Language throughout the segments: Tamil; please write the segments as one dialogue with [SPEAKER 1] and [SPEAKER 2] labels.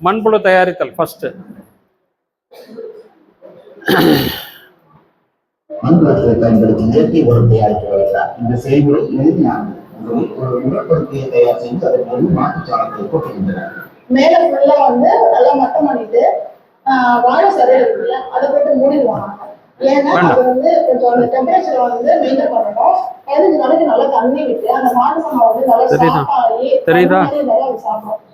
[SPEAKER 1] மண்புழு தயாரித்தல் ஃபர்ஸ்ட்.
[SPEAKER 2] மண்புழுக்களை பயன்படுத்தி இயற்கை உரம் தயாரித்து வருகிறார். இந்த செயல்முறை எளிமையானது. ஒரு உரப்படுக்கையை தயார் செய்து அதன் மீது மாட்டுச்சாணத்தை கொட்டுகின்றனர்.
[SPEAKER 3] மேல ஃபுல்லா வந்து நல்லா மட்டம் பண்ணிட்டு வாழை சதை இருக்குல்ல அதை போட்டு மூடிடுவாங்க. ஏன்னா அது வந்து கொஞ்சம் அந்த டெம்பரேச்சர் வந்து மெயின்டைன் பண்ணணும். 15 நாளைக்கு நல்லா தண்ணி விட்டு அந்த மாட்டு சாணம் வந்து நல்லா சாஃப்ட் ஆகி நல்லா சாப்பிடும்.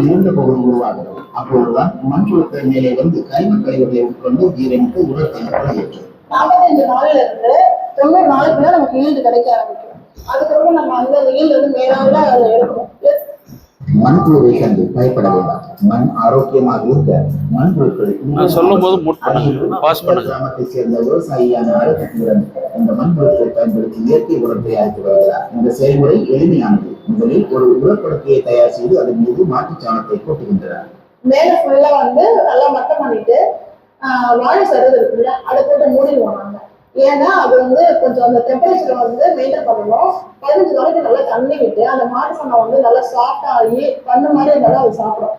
[SPEAKER 2] இருந்த பகுதி உருவாகிறது. அப்பொழுதுதான் மண்புழுக்கள் மேலே வந்து கரிம கழிவுகளை உட்கொண்டு ஜீரணித்து உரத்தை வெளியேற்றும்.
[SPEAKER 3] 45 நாள்ல இருந்து 90 நாளுக்குள்ள நமக்கு ஈல்டு கிடைக்க ஆரம்பிக்கும். அதுக்கப்புறம் நம்ம அந்த ஈல்டு வந்து மேலால எடுக்கணும்.
[SPEAKER 2] மண்புழுவை கண்டு பயப்பட வேண்டாம். மண் ஆரோக்கியமாக இருக்க மண்புழுக்கள்
[SPEAKER 1] சொல்லும் போது
[SPEAKER 2] கிராமத்தை சேர்ந்த விவசாயியான அழகத்திறன் இந்த மண்புழுக்களை பயன்படுத்தி இயற்கை உரம் தயாரித்து வருகிறார். இந்த செயல்முறை எளிமையானது. முதலில் ஒரு உரப்படுக்கையை தயார் செய்து அதன் மீது மாட்டுச்சாணத்தை கொட்டுகின்றனர்.
[SPEAKER 3] மேல ஃபுல்லா வந்து நல்லா மட்டம் பண்ணிட்டு வாழை சதை இருக்குல்ல அதை போட்டு மூடிடுவோம் நாங்க. ஏன்னா அது வந்து கொஞ்சம் அந்த டெம்பரேச்சர் வந்து மெயின்டைன் பண்ணணும். 15 நாளைக்கு நல்லா தண்ணி விட்டு அந்த மாட்டு சாணம் வந்து நல்லா சாஃப்ட் ஆகி பண்ண மாதிரி நல்லா அது சாப்பிடும்.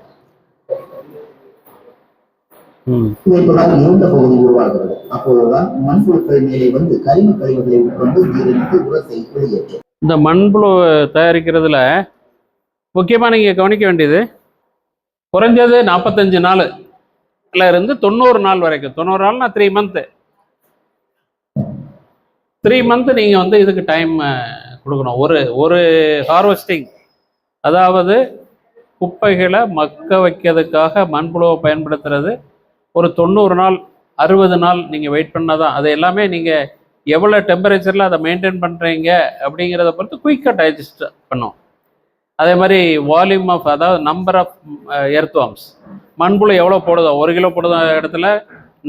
[SPEAKER 2] இருந்த பகுதி உருவாகிறது. அப்போதுதான் மண்புழுக்கள் மேலே வந்து கரிம கழிவுகளை உட்கொண்டு ஜீரணித்து உரத்தை வெளியேற்றும்.
[SPEAKER 1] இந்த மண்புழு தயாரிக்கிறதுல முக்கியமாக நீங்கள் கவனிக்க வேண்டியது குறைஞ்சது 45 நாள்ல இருந்து 90 நாள் வரைக்கும். 90 நாள்னா 3 மந்த்து. 3 மந்த்து நீங்கள் வந்து இதுக்கு டைம் கொடுக்கணும். ஒரு ஹார்வெஸ்டிங், அதாவது குப்பைகளை மக்க வைக்கிறதுக்காக மண்புழுவை பயன்படுத்துறது ஒரு 90 நாள் 60 நாள் நீங்கள் வெயிட் பண்ணால் தான். அது எல்லாமே நீங்கள் எவ்வளோ டெம்பரேச்சரில் அதை மெயின்டைன் பண்ணுறீங்க அப்படிங்கிறத பொறுத்து குயிக்காக டைஜஸ்ட் பண்ணும். அதே மாதிரி வால்யூம் ஆஃப், அதாவது நம்பர் ஆஃப் எர்த்வார்ம்ஸ். மண்புழு எவ்வளோ போடுதோ, 1 கிலோ போடுற இடத்துல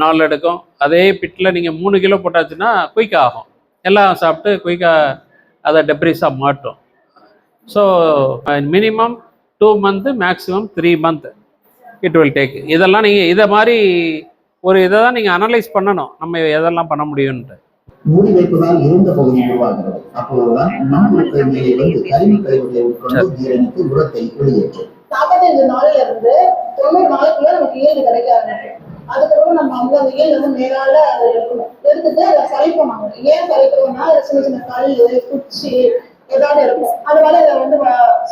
[SPEAKER 1] 4 எடுக்கும். அதே பிட்டில் நீங்கள் 3 கிலோ போட்டாச்சுன்னா குயிக்காக ஆகும். எல்லாம் சாப்பிட்டு குயிக்காக அதை டெப்ரிஸாக மாட்டும். So minimum 2 month, maximum 3 month it will take. இதெல்லாம் நீங்கள் இதை மாதிரி ஒரு இதை தான் நீங்கள் அனலைஸ் பண்ணணும், நம்ம எதெல்லாம் பண்ண முடியும்ன்ட்டு.
[SPEAKER 2] மூடி வைப்பதால் இருந்த பகுதி உருவாகிறது. அப்போதுதான் மண்புழுக்கள் மேலே வந்து கரிம கழிவுகளை உட்கொண்டு ஜீரணித்து உரத்தை வெளியேற்றும்.
[SPEAKER 3] 45 நாள்ல இருந்து 90 நாளுக்குள்ள நமக்கு ஈல்டு கிடைக்க ஆரம்பிக்கும். அதுக்கப்புறம் நம்ம அந்த ஈல்டு வந்து மேலால அதை எடுக்கணும். எடுத்துட்டு அதை சலிப்போம். நாங்க ஏன் சலிக்கிறோம்னா சின்ன சின்ன கல், குச்சி ஏதாவது இருக்கும். அதனால இதை வந்து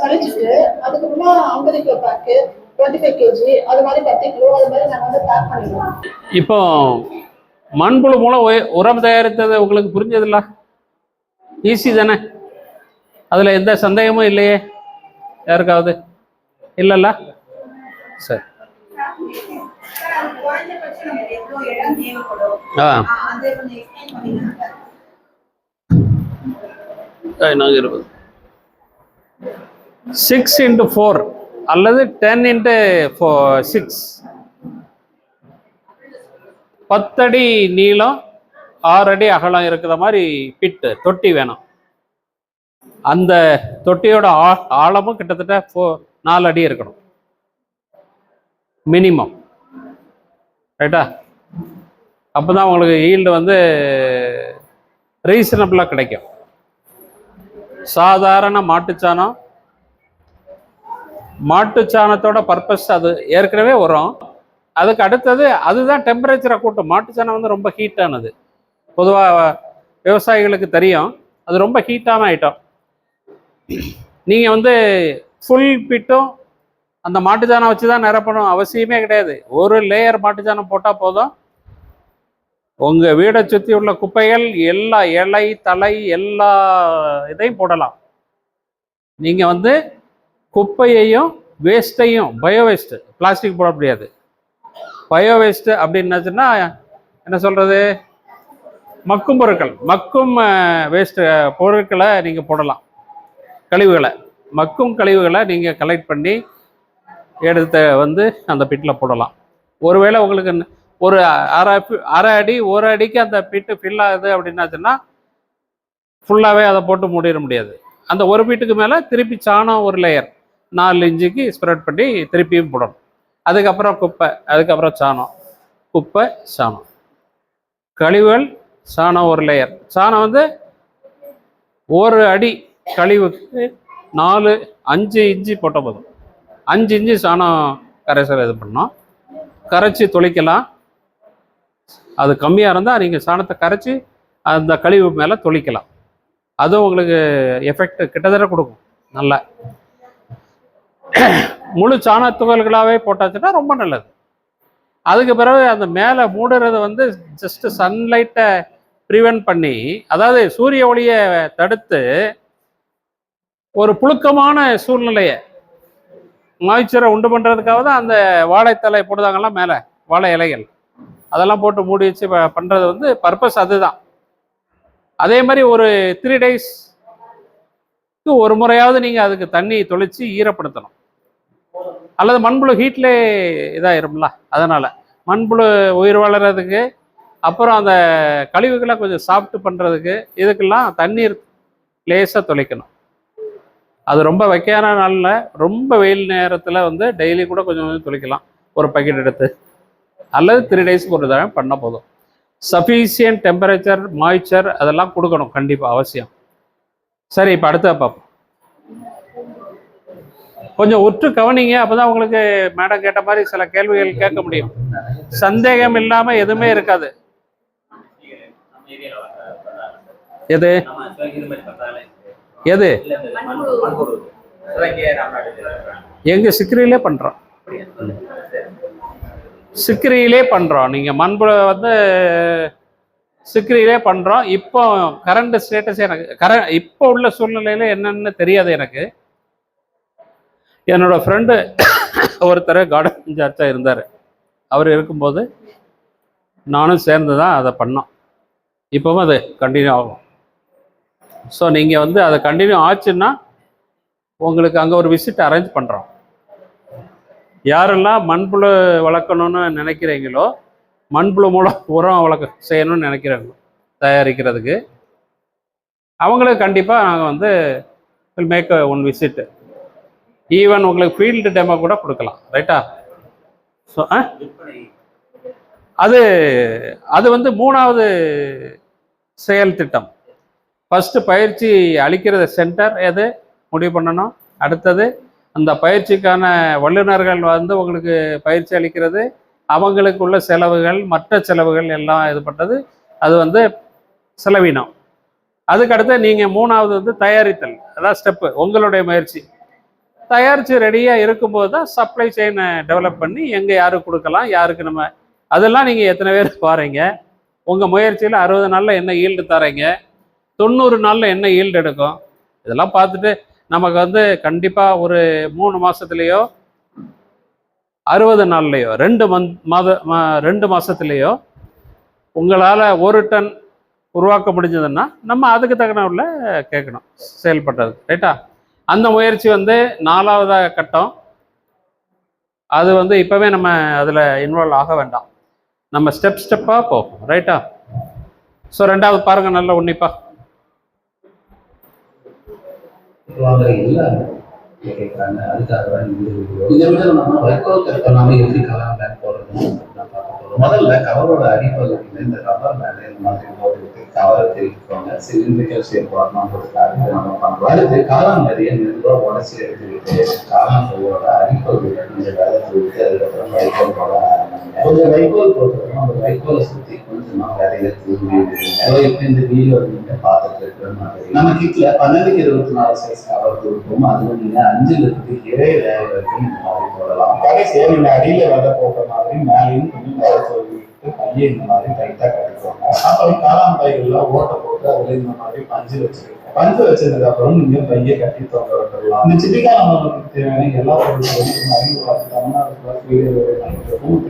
[SPEAKER 3] சலிச்சுட்டு அதுக்கப்புறமா 50 கிலோ பேக்கு, 25 kg அது மாதிரி 10 கிலோ அது மாதிரி நாங்கள் வந்து பேக் பண்ணிடுவோம்.
[SPEAKER 1] இப்போ மண்புழு மூலம் உரம் தயாரித்தது உங்களுக்கு புரிஞ்சதில்ல? ஈஸி தானே? அதில் எந்த சந்தேகமும் இல்லையே யாருக்காவது? இல்லைல்ல? சரி. நாங்கள் 6x4 அல்லது 10x6, 10 அடி நீளம் 6 அடி அகலம் இருக்கிற மாதிரி பிட்டு தொட்டி வேணும். அந்த தொட்டியோட ஆழமும் கிட்டத்தட்ட 4 அடி இருக்கணும் மினிமம். ரைட்டா? அப்போ தான் உங்களுக்கு ஈல்டு வந்து ரீசனபிளாக கிடைக்கும். சாதாரண மாட்டுச்சாணத்தோட பர்பஸ் அது ஏற்கனவே வரும். அதுக்கு அடுத்தது அதுதான் டெம்பரேச்சரை கூட்டும். மாட்டுச்சாணம் வந்து ரொம்ப ஹீட்டானது. பொதுவாக விவசாயிகளுக்கு தெரியும், அது ரொம்ப ஹீட்டான ஐட்டம். நீங்கள் வந்து ஃபுல் பிட்டும் அந்த மாட்டுச்சாணம் வச்சு தான் நிரப்பணும் அவசியமே கிடையாது. ஒரு லேயர் மாட்டுச்சாணம் போட்டால் போதும். உங்கள் வீடை சுற்றி உள்ள குப்பைகள் எல்லா இலை, தலை எல்லா இதையும் போடலாம். நீங்கள் வந்து குப்பையையும் வேஸ்ட்டையும், பயோ வேஸ்ட்டு, பிளாஸ்டிக் போட முடியாது. பயோ வேஸ்ட்டு அப்படின்னாச்சுன்னா என்ன சொல்கிறது, மக்கும் பொருட்கள், மக்கும் வேஸ்ட்டு பொருட்களை நீங்கள் போடலாம். கழிவுகளை, மக்கும் கழிவுகளை நீங்கள் கலெக்ட் பண்ணி எடுத்து வந்து அந்த பிட்டில் போடலாம். ஒருவேளை உங்களுக்கு ஒரு அரை அடி 1 அடிக்கு அந்த பிட்டு ஃபில் ஆகுது அப்படின்னாச்சுன்னா ஃபுல்லாகவே அதை போட்டு மூடிட முடியாது. அந்த ஒரு பிட்டுக்கு மேலே திருப்பி சாணம் ஒரு லேயர் 4 இன்ச்சுக்கு ஸ்ப்ரெட் பண்ணி திருப்பியும் போடணும். அதுக்கப்புறம் குப்பை, அதுக்கப்புறம் சாணம், குப்பை, சாணம், கழிவுகள், சாணம் ஒரு லேயர். சாணம் வந்து 1 அடி கழிவுக்கு 4-5 இன்ச்சு போட்ட போதும். 5 இன்ச்சு சாணம் கரைசல் இது பண்ணோம். கரைச்சி தொளிக்கலாம். அது கம்மியாக இருந்தால் நீங்கள் சாணத்தை கரைச்சி அந்த கழிவு மேலே தொளிக்கலாம். அதுவும் உங்களுக்கு எஃபெக்ட் கிட்டத்தட்ட கொடுக்கும். நல்லா முழு சாண துகள்களாகவே போட்டாச்சுன்னா ரொம்ப நல்லது. அதுக்கு பிறகு அந்த மேலே மூடுறது வந்து ஜஸ்ட் சன்லைட்டை ப்ரிவென்ட் பண்ணி, அதாவது சூரிய ஒளியை தடுத்து ஒரு புழுக்கமான சூழ்நிலையை மாய்ச்சரை உண்டு பண்ணுறதுக்காக தான் அந்த வாழைத்தலை போடுதாங்கலாம் மேலே, வாழை இலைகள் அதெல்லாம் போட்டு மூடி வச்சு பண்ணுறது வந்து பர்பஸ் அதுதான். அதே மாதிரி ஒரு 3 டேஸ்க்கு ஒரு முறையாவது நீங்கள் அதுக்கு தண்ணி தொளிச்சு ஈரப்படுத்தணும். அல்லது மண்புழு ஹீட்லே இதாயிரும்ல, அதனால் மண்புழு உயிர் வளர்கிறதுக்கு, அப்புறம் அந்த கழிவுகளை கொஞ்சம் சாப்பிட்டு பண்ணுறதுக்கு, இதுக்கெல்லாம் தண்ணீர் லேசாக தொளிக்கணும். அது ரொம்ப வைக்கான நாளில், ரொம்ப வெயில் நேரத்தில் வந்து டெய்லி கூட கொஞ்சம் கொஞ்சம் தொளிக்கலாம், ஒரு பக்கெட் எடுத்து. அல்லது 3 டேஸ்க்கு ஒரு தடவை பண்ணால் போதும். சஃபிஷியன்ட் டெம்பரேச்சர், மாய்ச்சர் அதெல்லாம் கொடுக்கணும் கண்டிப்பாக, அவசியம். சரி, இப்போ அடுத்த பார்ப்போம். கொஞ்சம் உற்று கவனிங்க, அப்போதான் உங்களுக்கு மேடம் கேட்ட மாதிரி சில கேள்விகள் கேட்க முடியும். சந்தேகம் இல்லாமல் எதுவுமே இருக்காது. எது எது எங்க சிக்கிரியிலே பண்றோம், சிக்கிரியிலே பண்றோம். நீங்க மண்புழு வந்து சிக்கிரியிலே பண்றோம். இப்போ கரண்ட் ஸ்டேட்டஸ் எனக்கு இப்போ உள்ள சூழ்நிலையில என்னன்னு தெரியாது எனக்கு. என்னோட ஃப்ரெண்டு ஒருத்தர் கார்டன் இன்சார்ஜாக இருந்தார். அவர் இருக்கும்போது நானும் சேர்ந்து தான் அதை பண்ணோம். இப்போவும் அது கண்டினியூ ஆகும். ஸோ நீங்கள் வந்து அதை கண்டினியூ ஆச்சுன்னா உங்களுக்கு அங்கே ஒரு விசிட் அரேஞ்ச் பண்ணுறோம். யாரெல்லாம் மண்புழு வளர்க்கணும்னு நினைக்கிறீங்களோ, மண்புழு மூலம் உரம் செய்யணும்னு நினைக்கிறாங்களோ தயாரிக்கிறதுக்கு, அவங்களுக்கு கண்டிப்பாக நாங்கள் வந்து will make one visit. Even உங்களுக்கு ஃபீல்டு டெமோ கூட கொடுக்கலாம். ரைட்டா? ஸோ அது வந்து 3வது செயல் திட்டம். ஃபஸ்ட்டு பயிற்சி அளிக்கிறது சென்டர் எது முடிவு பண்ணணும். அடுத்தது அந்த பயிற்சிக்கான வல்லுநர்கள் வந்து உங்களுக்கு பயிற்சி அளிக்கிறது, அவங்களுக்கு உள்ள செலவுகள், மற்ற செலவுகள் எல்லாம் இது பண்ணுறது, அது வந்து செலவினம். அதுக்கடுத்து நீங்கள் 3வது வந்து தயாரித்தல், அதான் ஸ்டெப்பு. உங்களுடைய முயற்சி தயாரித்து ரெடியாக இருக்கும்போது தான் சப்ளை செயினை டெவலப் பண்ணி எங்கே யாருக்கு கொடுக்கலாம், யாருக்கு நம்ம, அதெல்லாம் நீங்கள் எத்தனை பேர் பாருங்க. உங்கள் முயற்சியில் 60 நாளில் என்ன ஈல்டு தரீங்க, 90 நாளில் என்ன ஈல்டு எடுக்கும், இதெல்லாம் பார்த்துட்டு நமக்கு வந்து கண்டிப்பாக ஒரு 3 மாதத்துலேயோ 60 நாள்லையோ 2 மாதத்துலேயோ உங்களால் 1 டன் உருவாக்க முடிஞ்சதுன்னா நம்ம அதுக்கு தகுந்த கேட்கணும் செயல்படுறது. ரைட்டா? அந்த முயற்சி வந்து 4வது கட்டம். அது வந்து இப்போவே நம்ம அதில் இன்வால்வ் ஆக வேண்டாம், நம்ம ஸ்டெப்பாக போகும். ரைட்டா? ஸோ 2வது பாருங்கள் நல்ல உன்னிப்பா.
[SPEAKER 4] கேட்குறாங்க. அதுக்காக தான் இந்த விட நம்ம வைக்கோல் கற்கலாமே எப்படி கலர் பேக் போடுறதுன்னு முதல்ல கவரோட அடிப்பகுதியில் இந்த ரப்பர் பேண்ட் இந்த மாதிரி போட்டுக்கிட்டு கவரை தெரிவிக்கோங்க. சிலிண்ட்ரிக்கல் ஷேப் வரணுன்றதுக்காக நம்ம பண்ணுறோம். அடுத்து காளான் நிறைய மெதுவாக உடச்சி எடுத்துக்கிட்டு காளான் பூவோட அடிப்பகுதியில் கொஞ்சம் வேலை தூவிட்டு அதுக்கப்புறம் வைக்கோல் போட ஆரம்பிங்க. கொஞ்சம் வைக்கோல் போட்டுக்கணும். அந்த வைக்கோலை சுற்றி கொஞ்சமாக வேலையை தூவி விடுங்க. இப்போ இந்த வீடியோ நீங்கள் பார்த்துட்டு இருக்கிற மாதிரி நம்ம கிட்ட 12-24 சைஸ் கவர் கொடுப்போம். அதுவும் நீங்கள் 5லிருந்து 7 லேயர் வரைக்கும் இந்த மாதிரி போடலாம். கடைசியாக நீங்கள் அடியில் விதை போடுற மாதிரி மேலேயும் கொஞ்சம் வேலை தூவிட்டு கையை இந்த மாதிரி டைட்டாக கட்டிக்கோங்க. அப்புறம் காளான் பைகள்லாம் ஓட்டை போட்டு அதில் இந்த மாதிரி பஞ்சு வச்சுருக்கோம். பஞ்சு வச்சதுக்கு அப்புறம் நீங்கள் பையை கட்டி தொங்க விட்டுடலாம். இந்த சிட்டிக்காலங்களுக்கு தேவையான எல்லா பொருட்களும் தமிழ்நாடு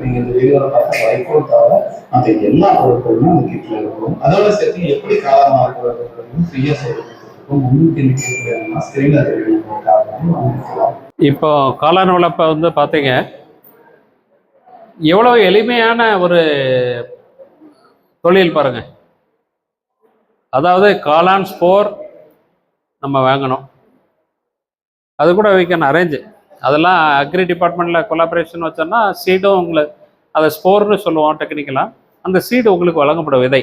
[SPEAKER 4] நீங்கள் இந்த வீடியோவில் பார்த்தா வைக்கோல் தவிர மற்ற எல்லா பொருட்களும் அந்த கிட்டில் இருக்கும். அதோட சேர்த்து எப்படி காளான் இருக்கிறது ஃப்ரீயாக செய்யணும்.
[SPEAKER 1] இப்போ காளான் வளர்ப்பை வந்து பார்த்தீங்க, எவ்வளோ எளிமையான ஒரு தொழில் பாருங்க. அதாவது காளான் ஸ்போர் நம்ம வாங்கணும், அது கூட we can அரேஞ்ச். அதெல்லாம் அக்ரி டிபார்ட்மெண்ட்டில் கொலாபரேஷன் வச்சோன்னா சீடும் உங்களுக்கு, அதை ஸ்போர்னு சொல்லுவோம் டெக்னிக்கலாக. அந்த சீடு உங்களுக்கு வழங்கப்படும் விதை.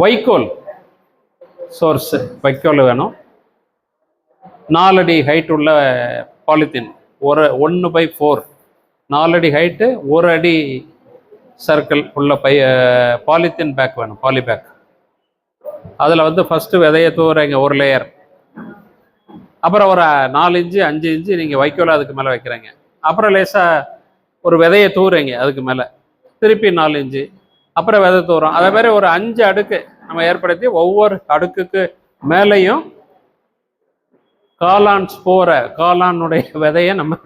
[SPEAKER 1] வைக்கோல் சோர்ஸு வைக்கோல் வேணும். 4 அடி ஹைட் உள்ள பாலித்தீன், 1/4, 4 அடி ஹைட்டு, 1 அடி சர்க்கிள் உள்ள பாலித்தீன் பேக் வேணும், பாலி பேக். அதில் வந்து ஃபஸ்ட்டு விதையை தூவுறீங்க ஒரு லேயர், அப்புறம் ஒரு 4 இன்ச்சு 5 இன்ச்சு நீங்கள் வைக்கோல அதுக்கு மேலே வைக்கிறீங்க, அப்புறம் லேசாக ஒரு விதையை தூவுறீங்க அதுக்கு மேலே, திருப்பி 4 இன்ச்சு, அப்புறம் விதை தூரம். அதே மாதிரி ஒரு 5 அடுக்கு நம்ம ஏற்படுத்தி ஒவ்வொரு அடுக்குக்கு மேலேயும் காளான் ஸ்போரை, காளானுடைய விதையை நம்ம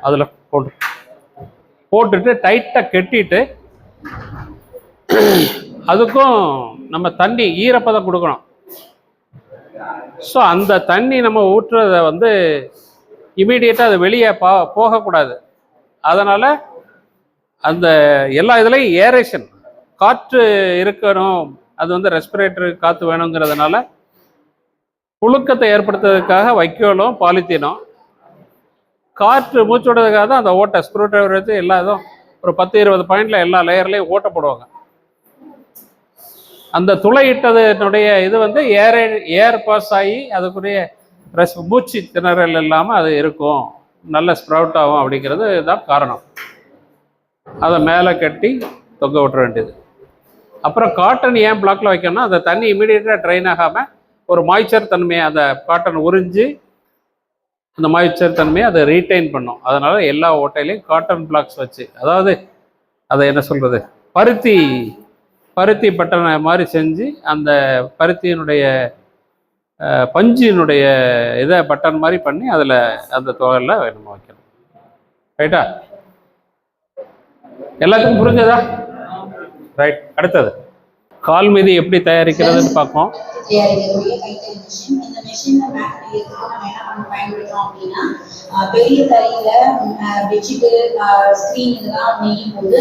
[SPEAKER 1] அதில் போட்டுட்டு டைட்டாக கெட்டிட்டு அதுக்கும் நம்ம தண்ணி ஈரப்பதம் கொடுக்கணும். ஸோ அந்த தண்ணி நம்ம ஊற்றுறத வந்து இமீடியட்டாக அது வெளியே போகக்கூடாது. அதனால் அந்த எல்லா இதுலேயும் ஏரேஷன், காற்று இருக்கணும், அது வந்து ரெஸ்பிரேட்டர் காற்று வேணுங்கிறதுனால புழுக்கத்தை ஏற்படுத்துறதுக்காக வைக்கோலும் பாலித்தீனும், காற்று மூச்சு விடுறதுக்காக தான் அந்த ஓட்டை ஸ்க்ரூ டிரைவர் வச்சு எல்லா இதுவும் ஒரு 10-20 பாயிண்டில் எல்லா லேயர்லேயும் ஓட்ட போடுவாங்க. அந்த துளையிட்டதுனுடைய இது வந்து ஏர் பாஸ் ஆகி அதுக்குரிய மூச்சு திணறல் இல்லாமல் அது இருக்கும், நல்ல ஸ்ப்ரவுட் ஆகும் அப்படிங்கிறது தான் காரணம். அதை மேலே கட்டி தொங்க விட்டுற வேண்டியது. அப்புறம் காட்டன் ஏன் பிளாக்ல வைக்கணும்னா அந்த தண்ணி இமீடியட்டாக ட்ரைன் ஆகாமல் ஒரு மாய்ச்சர் தன்மையை அந்த காட்டன் உறிஞ்சி அந்த மாய்ச்சர் தன்மையை அதை ரீட்டைன் பண்ணும். அதனால் எல்லா ஓட்டையிலையும் காட்டன் பிளாக்ஸ் வச்சு, அதாவது அதை என்ன சொல்கிறது, பருத்தி பட்டனை மாதிரி செஞ்சு அந்த பருத்தியினுடைய பஞ்சினுடைய இதை பட்டன் மாதிரி பண்ணி அதில் அந்த தொகையில் நம்ம வைக்கணும். ரைட்டா? எல்லாத்துக்கும் புரிஞ்சதா? ரைட். அடுத்தது கால் மீதி எப்படி தயாரிக்கிறதுன்னு பார்ப்போம்.
[SPEAKER 5] இந்த மெஷினை நம்ம என்ன பயன்படுத்துறோம் அப்படின்னா, பெரிய தறியில பெட்ஷீட்டு, ஸ்க்ரீன் இதெல்லாம் நெய்யும் போது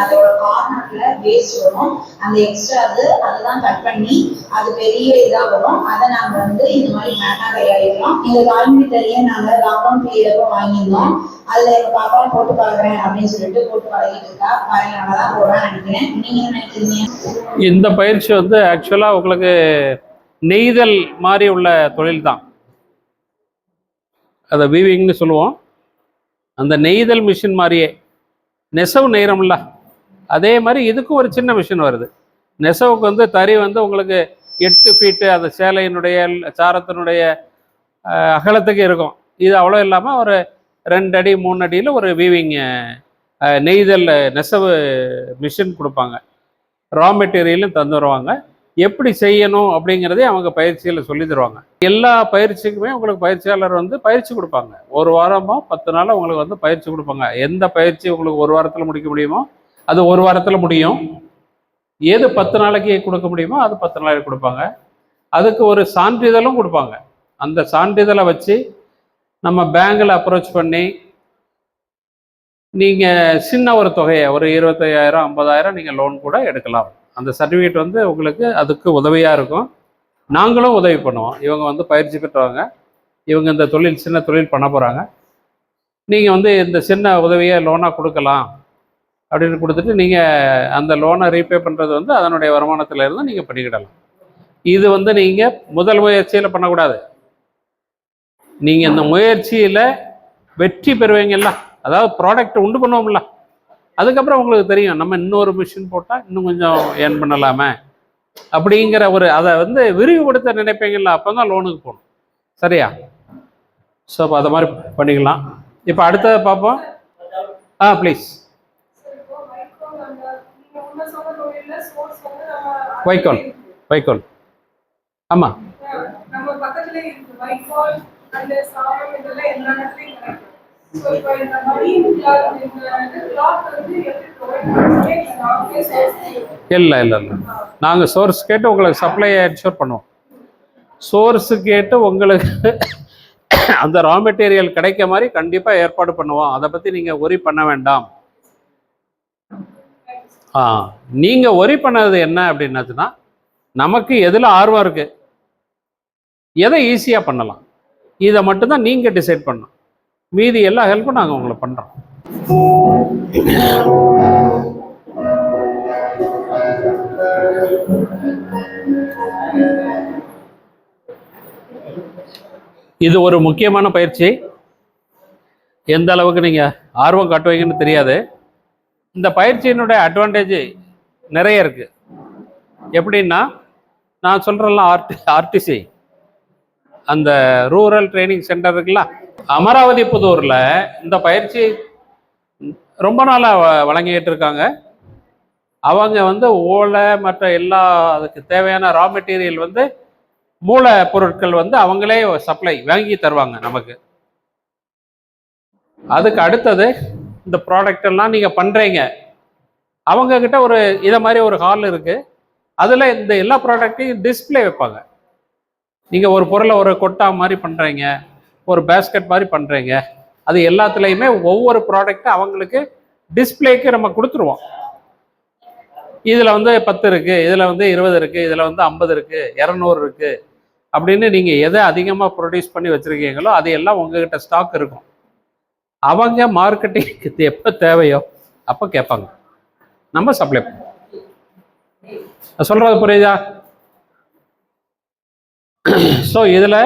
[SPEAKER 5] அதோட கார்னர்ல வேஸ்ட் வரும், அந்த எக்ஸ்ட்ரா அதெல்லாம் கட் பண்ணி அது பெரிய இதா வரும். அதை நாங்க வந்து இந்த மாதிரி மேட்டா தயாரிக்கிறோம். இந்த கால்மீதி தறியை நாங்க லாக்டவுன் பீரியட் வாங்கியிருந்தோம். அதுல எங்க பாப்பாவும் போட்டு பார்க்குறேன் அப்படின்னு சொல்லிட்டு போட்டு பழகிட்டு இருக்கா. பழகினாலதான் போடுறான்னு நினைக்கிறேன். நீங்க என்ன நினைக்கிறீங்க?
[SPEAKER 1] இந்த பயிற்சி வந்து ஆக்சுவலா உங்களுக்கு நெய்தல் மாதிரி உள்ள தொழில் தான், அதை வீவிங்னு சொல்லுவோம். அந்த நெய்தல் மிஷின் மாதிரியே நெசவு நெய்கிறோம்ல, அதே மாதிரி இதுக்கும் ஒரு சின்ன மிஷின் வருது. நெசவுக்கு வந்து தறி வந்து உங்களுக்கு 8 ஃபீட்டு அந்த சேலையினுடைய சாரத்தினுடைய அகலத்துக்கு இருக்கும். இது அவ்வளோ இல்லாமல் ஒரு 2 அடி 3 அடியில் ஒரு வீவிங் நெய்தல் நெசவு மிஷின் கொடுப்பாங்க. ரா மெட்டீரியலும் தந்து வருவாங்க. எப்படி செய்யணும் அப்படிங்கிறதே அவங்க பயிற்சியில் சொல்லி தருவாங்க. எல்லா பயிற்சிக்குமே உங்களுக்கு பயிற்சியாளர் வந்து பயிற்சி கொடுப்பாங்க. ஒரு வாரமோ 10 நாளோ உங்களுக்கு வந்து பயிற்சி கொடுப்பாங்க. எந்த பயிற்சி உங்களுக்கு ஒரு வாரத்தில் முடிக்க முடியுமோ அது ஒரு வாரத்தில் முடியும். எது 10 நாளைக்கு கொடுக்க முடியுமோ அது 10 நாளைக்கு கொடுப்பாங்க. அதுக்கு ஒரு சான்றிதழும் கொடுப்பாங்க. அந்த சான்றிதழை வச்சு நம்ம பேங்கில் அப்ரோச் பண்ணி நீங்கள் சின்ன ஒரு தொகையை ஒரு 25,000 50,000 நீங்கள் லோன் கூட எடுக்கலாம். அந்த சர்டிஃபிகேட் வந்து உங்களுக்கு அதுக்கு உதவியாக இருக்கும். நாங்களும் உதவி பண்ணுவோம். இவங்க வந்து பயிற்சி பெற்றவங்க, இவங்க இந்த தொழில் சின்ன தொழில் பண்ண போகிறாங்க, நீங்கள் வந்து இந்த சின்ன உதவியை லோனாக கொடுக்கலாம் அப்படின்னு கொடுத்துட்டு நீங்கள் அந்த லோனை ரீபே பண்ணுறது வந்து அதனுடைய வருமானத்தில் இருந்து நீங்கள் பண்ணிக்கிடலாம். இது வந்து நீங்கள் முதல் முயற்சியில் பண்ணக்கூடாது. நீங்கள் இந்த முயற்சியில் வெற்றி பெறுவீங்கல்ல, அதாவது ப்ராடக்ட் உண்டு பண்ணுவோம்ல, அதுக்கப்புறம் உங்களுக்கு தெரியும் நம்ம இன்னொரு மிஷின் போட்டால் இன்னும் கொஞ்சம் ஏர்ன் பண்ணலாமே அப்படிங்கிற ஒரு அதை வந்து விரிவுபடுத்த நினைப்பீங்கல்ல, அப்போ தான் லோனுக்கு போகணும். சரியா? ஸோ அப்போ அதை மாதிரி பண்ணிக்கலாம். இப்போ அடுத்ததை பார்ப்போம். ப்ளீஸ். வைக்கோல் ஆமாம். இல்லை நாங்கள் சோர்ஸ் கேட்டு உங்களுக்கு சப்ளையை என்ஷூர் பண்ணுவோம். சோர்ஸு கேட்டு உங்களுக்கு அந்த ரா மெட்டீரியல் கிடைக்க மாதிரி கண்டிப்பாக ஏற்பாடு பண்ணுவோம். அதை பற்றி நீங்கள் ஒரி பண்ண வேண்டாம். நீங்கள் ஒரி பண்ணது என்ன அப்படின்னாச்சுன்னா, நமக்கு எதில் ஆர்வம் இருக்குது, எதை ஈஸியாக பண்ணலாம், இதை மட்டும்தான் நீங்கள் டிசைட் பண்ணணும். மீதி எல்லா ஹெல்ப்பும் நாங்கள் உங்களை பண்ணுறோம். இது ஒரு முக்கியமான பயிற்சி. எந்த அளவுக்கு நீங்கள் ஆர்வம் காட்டுவீங்கன்னு தெரியாது. இந்த பயிற்சியினுடைய அட்வான்டேஜ் நிறைய இருக்குது. எப்படின்னா, நான் சொல்கிறேன்லாம் ஆர்டிசி அந்த ரூரல் ட்ரைனிங் சென்டர் இருக்குல்ல, அமராவதி புதூரில் இந்த பயிற்சி ரொம்ப நாளாக வழங்கிட்டு இருக்காங்க. அவங்க வந்து ஓலை மற்ற எல்லா அதுக்கு தேவையான ரா மெட்டீரியல் வந்து மூல பொருட்கள் வந்து அவங்களே சப்ளை வாங்கி தருவாங்க நமக்கு. அதுக்கு அடுத்தது இந்த ப்ராடக்ட் எல்லாம் நீங்கள் பண்ணுறீங்க, அவங்கக்கிட்ட ஒரு இதை மாதிரி ஒரு ஹால் இருக்குது. அதில் இந்த எல்லா ப்ராடக்ட்டையும் டிஸ்பிளே வைப்பாங்க. நீங்கள் ஒரு பொருளை ஒரு கொட்டா மாதிரி பண்ணுறீங்க, ஒரு பேஸ்கெட் மாதிரி பண்ணுறீங்க, அது எல்லாத்துலேயுமே ஒவ்வொரு ப்ராடக்ட்டை அவங்களுக்கு டிஸ்பிளேக்கு நம்ம கொடுத்துருவோம். இதில் வந்து 10 இருக்குது, இதில் வந்து 20 இருக்குது, இதில் வந்து 50 இருக்குது, 200 இருக்குது அப்படின்னு நீங்கள் எதை அதிகமாக ப்ரொடியூஸ் பண்ணி வச்சுருக்கீங்களோ அது எல்லாம் உங்ககிட்ட ஸ்டாக் இருக்கும். அவங்க மார்க்கெட்டிங்க்கு எப்போ தேவையோ அப்போ கேட்பாங்க, நம்ம சப்ளை பண்ணுவோம். சொல்கிறது புரியுதா? ஸோ இதில்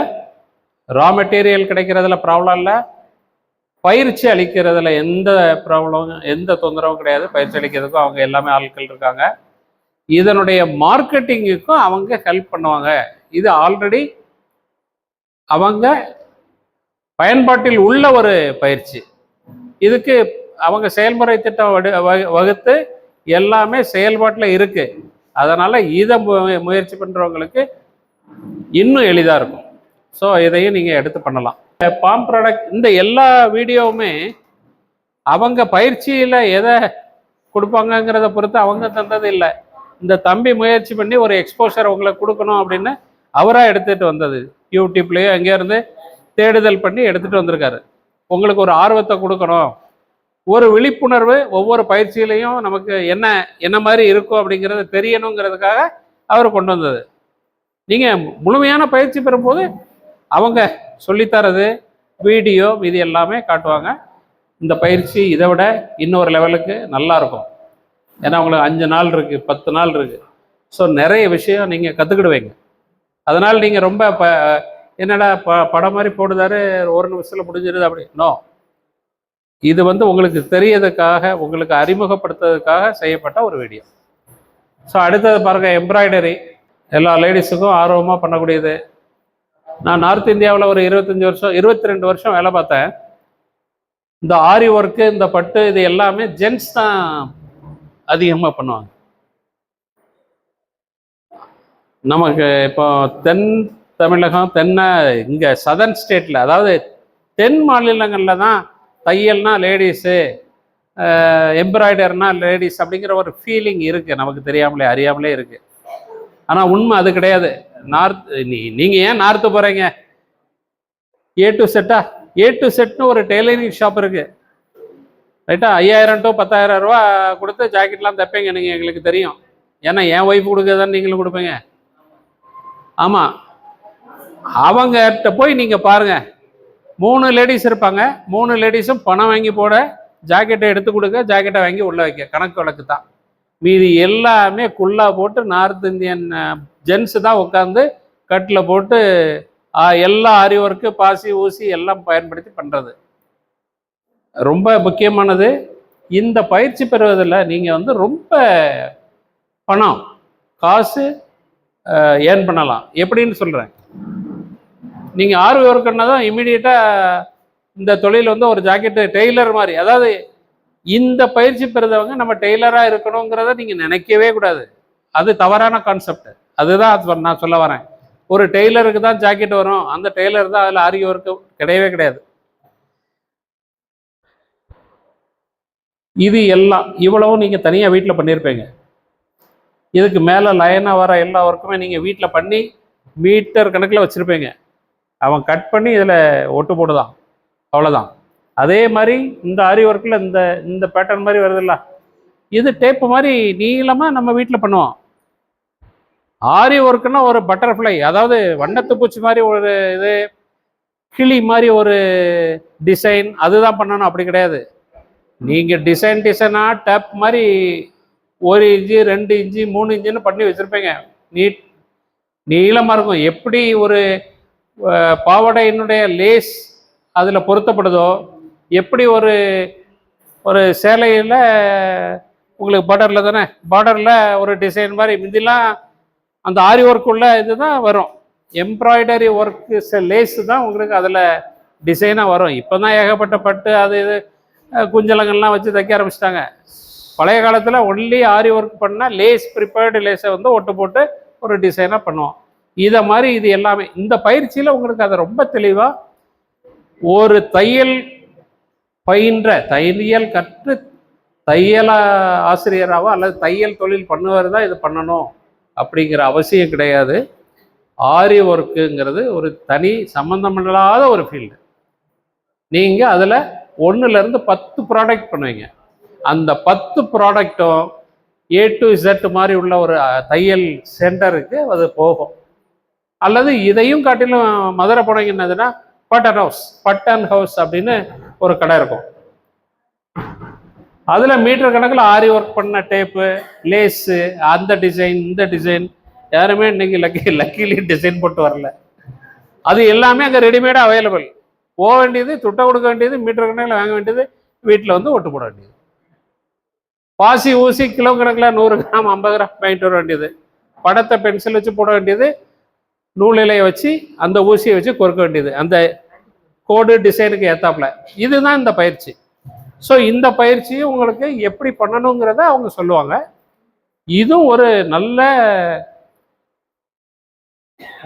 [SPEAKER 1] ரா மெட்டீரியல் கிடைக்கிறதுல ப்ராப்ளம் இல்லை, பயிற்சி அளிக்கிறதுல எந்த ப்ராப்ளம் எந்த தொந்தரவும் கிடையாது. பயிற்சி அளிக்கிறதுக்கும் அவங்க எல்லாமே ஆட்கள் இருக்காங்க. இதனுடைய மார்க்கெட்டிங்குக்கும் அவங்க ஹெல்ப் பண்ணுவாங்க. இது ஆல்ரெடி அவங்க பயன்பாட்டில் உள்ள ஒரு பயிற்சி. இதுக்கு அவங்க செயல்முறை திட்டம் வகுத்து எல்லாமே செயல்பாட்டில் இருக்கு. அதனால இதை முயற்சி பண்ணுறவங்களுக்கு இன்னும் எளிதாக இருக்கும். ஸோ இதையும் நீங்கள் எடுத்து பண்ணலாம். பாம் ப்ராடக்ட் இந்த எல்லா வீடியோவுமே அவங்க பயிற்சியில் எதை கொடுப்பாங்கங்கிறத பொறுத்து அவங்க தந்தது இல்லை. இந்த தம்பி முயற்சி பண்ணி ஒரு எக்ஸ்போஷர் உங்களுக்கு கொடுக்கணும் அப்படின்னு அவராக எடுத்துகிட்டு வந்தது. யூடியூப்லேயோ எங்கேருந்து தேடுதல் பண்ணி எடுத்துகிட்டு வந்திருக்காரு. உங்களுக்கு ஒரு ஆர்வத்தை கொடுக்கணும், ஒரு விழிப்புணர்வு ஒவ்வொரு பயிற்சியிலையும் நமக்கு என்ன மாதிரி இருக்கும் அப்படிங்கிறது தெரியணுங்கிறதுக்காக அவர் கொண்டு வந்தது. நீங்கள் முழுமையான பயிற்சி பெறும்போது அவங்க சொல்லித்தரது வீடியோ இது எல்லாமே காட்டுவாங்க. இந்த பயிற்சி இதை விட இன்னொரு லெவலுக்கு நல்லா இருக்கும். ஏன்னா உங்களுக்கு 5 நாள் இருக்குது, 10 நாள் இருக்குது. ஸோ நிறைய விஷயம் நீங்கள் கற்றுக்கிடுவீங்க. அதனால் நீங்கள் ரொம்ப என்னடா படம் மாதிரி போடுதாரு, ஒரு நிமிஷத்தில் முடிஞ்சிருது அப்படி நோ. இது வந்து உங்களுக்கு தெரியறதுக்காக, உங்களுக்கு அறிமுகப்படுத்துறதுக்காக செய்யப்பட்ட ஒரு வீடியோ. ஸோ அடுத்தது பாருங்கள், எம்ப்ராய்டரி எல்லா லேடிஸுக்கும் ஆர்வமாக பண்ணக்கூடியது. நான் நார்த் இந்தியாவில் ஒரு 22 வருஷம் வேலை பார்த்தேன். இந்த ஆரி ஒர்க்கு, இந்த பட்டு, இது எல்லாமே ஜென்ஸ் தான் அதிகமாக பண்ணுவாங்க. நமக்கு இப்போ தென் தமிழகம் இங்கே சதர்ன் ஸ்டேட்டில், அதாவது தென் மாநிலங்களில் தான் தையல்னா லேடிஸு, எம்ப்ராய்டர்னா லேடிஸ் அப்படிங்கிற ஒரு ஃபீலிங் இருக்குது. நமக்கு தெரியாமலே அறியாமலே இருக்குது. ஆனால் உண்மை அது கிடையாது. நீங்கள் ஏன் நார்த்து போகிறீங்க? ஏ டு செட்னு ஒரு டெய்லரிங் ஷாப் இருக்குது, ரைட்டா? 5000 to 10,000 ரூபா கொடுத்து ஜாக்கெட்லாம் தைப்பீங்க நீங்கள், எங்களுக்கு தெரியும். ஏன்னா என் ஒய்ஃப் கொடுக்குறதான்னு நீங்களும் கொடுப்பீங்க. ஆமாம், அவங்ககிட்ட போய் நீங்கள் பாருங்கள், 3 லேடிஸ் இருப்பாங்க. 3 லேடிஸும் பணம் வாங்கி போட, ஜாக்கெட்டை எடுத்து கொடுக்க, ஜாக்கெட்டை வாங்கி உள்ளே வைக்க, கணக்கு வழக்கு தான். மீதி எல்லாமே குல்லா போட்டு நார்த் இந்தியன் ஜென்ஸு தான் உட்காந்து கட்டில் போட்டு எல்லா ஆரி ஒர்க்கு, பாசி ஊசி எல்லாம் பயன்படுத்தி பண்ணுறது. ரொம்ப முக்கியமானது, இந்த பயிற்சி பெறுவதில் நீங்கள் வந்து ரொம்ப பணம் காசு ஏர்ன் பண்ணலாம். எப்படின்னு சொல்கிறேன். நீங்கள் ஆரி ஒர்க்குன்னா தான் இம்மிடியேட்டாக இந்த தொழில் வந்து ஒரு ஜாக்கெட்டு டெய்லர் மாதிரி, அதாவது இந்த பயிற்சி பெறுதவங்க நம்ம டெய்லராக இருக்கணுங்கிறத நீங்கள் நினைக்கவே கூடாது. அது தவறான கான்செப்ட். அதுதான் நான் சொல்ல வரேன். ஒரு டெய்லருக்கு தான் ஜாக்கெட் வரும், அந்த டெய்லர் தான் அதில் ஆரி ஒர்க்கு கிடையவே கிடையாது. இது எல்லாம் இவ்வளவும் நீங்கள் தனியாக வீட்டில் பண்ணியிருப்பீங்க. இதுக்கு மேலே லைனாக வர எல்லா ஒர்க்குமே நீங்கள் வீட்டில் பண்ணி மீட்டர் கணக்கில் வச்சுருப்பீங்க. அவன் கட் பண்ணி இதில் ஒட்டு போடுதான், அவ்வளோதான். அதே மாதிரி இந்த ஆரி ஒர்க்கில் இந்த பேட்டர்ன் மாதிரி வருதுல்ல, இது டேப்பு மாதிரி நீளமாக நம்ம வீட்டில் பண்ணுவோம். ஆரி ஒர்க்குன்னா ஒரு பட்டர்ஃப்ளை, அதாவது வண்ணத்து பூச்சி மாதிரி ஒரு இது, கிளி மாதிரி ஒரு டிசைன், அதுதான் பண்ணணும் அப்படி கிடையாது. நீங்கள் டிசைனாக டேப் மாதிரி 1 இன்ச்சு 2 இன்ச்சு 3 இன்ச்சுன்னு பண்ணி வச்சுருப்பீங்க. நீளமாக இருக்கும். எப்படி ஒரு பாவாடையினுடைய லேஸ் அதில் பொருத்தப்படுதோ, எப்படி ஒரு சேலையில் உங்களுக்கு பார்டரில் தானே, பார்டரில் ஒரு டிசைன் மாதிரி முந்திலாம் அந்த ஆரி ஒர்க் உள்ள இதுதான் வரும். எம்ப்ராய்டரி ஒர்க்கு லேஸு தான் உங்களுக்கு அதில் டிசைனாக வரும். இப்போ தான் ஏகப்பட்ட பட்டு அது இது குஞ்சலங்கள்லாம் வச்சு தைக்க ஆரம்பிச்சிட்டாங்க. பழைய காலத்தில் ஒன்லி ஆரி ஒர்க் பண்ணால் லேஸ் ப்ரிப்பேர்டு லேஸை வந்து ஒட்டு போட்டு ஒரு டிசைனாக பண்ணுவோம். இதை மாதிரி இது எல்லாமே இந்த பயிற்சியில் உங்களுக்கு அதை ரொம்ப தெளிவாக ஒரு தையல் பயின்ற தையல் கற்று தையல் ஆசிரியராகவோ அல்லது தையல் தொழில் பண்ணுவார் தான் இது பண்ணணும் அப்படிங்கிற அவசியம் கிடையாது. ஆரி ஒர்க்குங்கிறது ஒரு தனி சம்மந்தமில்லாத ஒரு ஃபீல்டு. நீங்கள் அதில் 1லேருந்து 10 ப்ராடக்ட் பண்ணுவீங்க. அந்த 10 ப்ராடக்டும் A to Z மாதிரி உள்ள ஒரு தையல் சென்டருக்கு அது போகும். அல்லது இதையும் காட்டிலும் மதுரை போனீங்க என்னதுன்னா பட்டன் ஹவுஸ் அப்படின்னு ஒரு கடை இருக்கும். அதில் மீட்டர் கணக்கில் ஆரி ஒர்க் பண்ண டேப்பு, லேஸு, அந்த டிசைன் இந்த டிசைன், யாருமே இன்னைக்கு லக்கிலி டிசைன் போட்டு வரல. அது எல்லாமே அங்கே ரெடிமேடாக அவைலபிள். போக வேண்டியது, துட்டை கொடுக்க வேண்டியது, மீட்டர் கணக்கில் வாங்க வேண்டியது, வீட்டில் வந்து ஒட்டு போட வேண்டியது. பாசி ஊசி கிலோ கணக்கில் 100 கிராம் 50 கிராம் வாங்கிட்டு வர வேண்டியது. படத்தை பென்சில் வச்சு போட வேண்டியது, நூல் இலையை வச்சு அந்த ஊசியை வச்சு கொறுக்க வேண்டியது, அந்த கோடு டிசைனுக்கு ஏற்றாப்புல. இதுதான் இந்த பயிற்சி. ஸோ இந்த பயிற்சியும் உங்களுக்கு எப்படி பண்ணணுங்கிறத அவங்க சொல்லுவாங்க. இதுவும் ஒரு நல்ல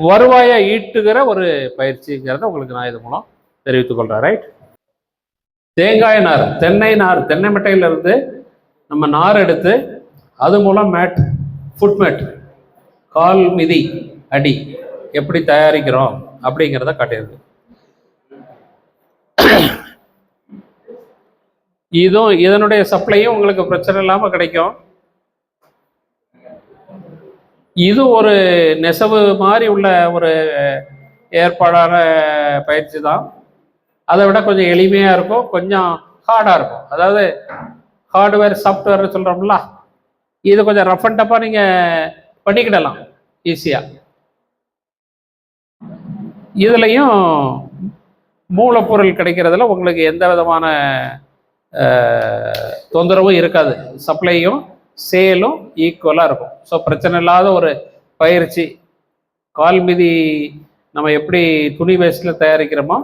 [SPEAKER 1] வருவாயை ஈட்டுகிற ஒரு பயிற்சிங்கிறத உங்களுக்கு நான் இது மூலம் தெரிவித்துக் கொள்கிறேன். ரைட். தேங்காய் நார், தென்னை நார், தென்னை மட்டையிலிருந்து நம்ம நார் எடுத்து அது மூலம் ஃபுட் மேட், கால் மிதி அடி எப்படி தயாரிக்கிறோம் அப்படிங்கிறத காட்டியிருக்கு. இதனுடைய சப்ளையும் உங்களுக்கு பிரச்சனை இல்லாமல் கிடைக்கும். இது ஒரு நெசவு மாதிரி உள்ள ஒரு ஏற்பாடான பயிற்சி தான். அதை விட கொஞ்சம் எளிமையாக இருக்கும், கொஞ்சம் ஹார்டாக இருக்கும். அதாவது ஹார்ட்வேர் சாஃப்ட்வேர் சொல்கிறோம்ல, இது கொஞ்சம் ரஃப் அண்ட் டஃப்பாக நீங்கள் பண்ணிக்கிடலாம் ஈஸியாக. இதுலேயும் மூலப்பொருள் கிடைக்கிறதுல உங்களுக்கு எந்த விதமான தொந்தரவும் இருக்காது. சப்ளையும் சேலும் ஈக்குவலாக இருக்கும். ஸோ பிரச்சனை இல்லாத ஒரு பயிற்சி. கால் மிதி நம்ம எப்படி துணி வேஸ்டில் தயாரிக்கிறோமோ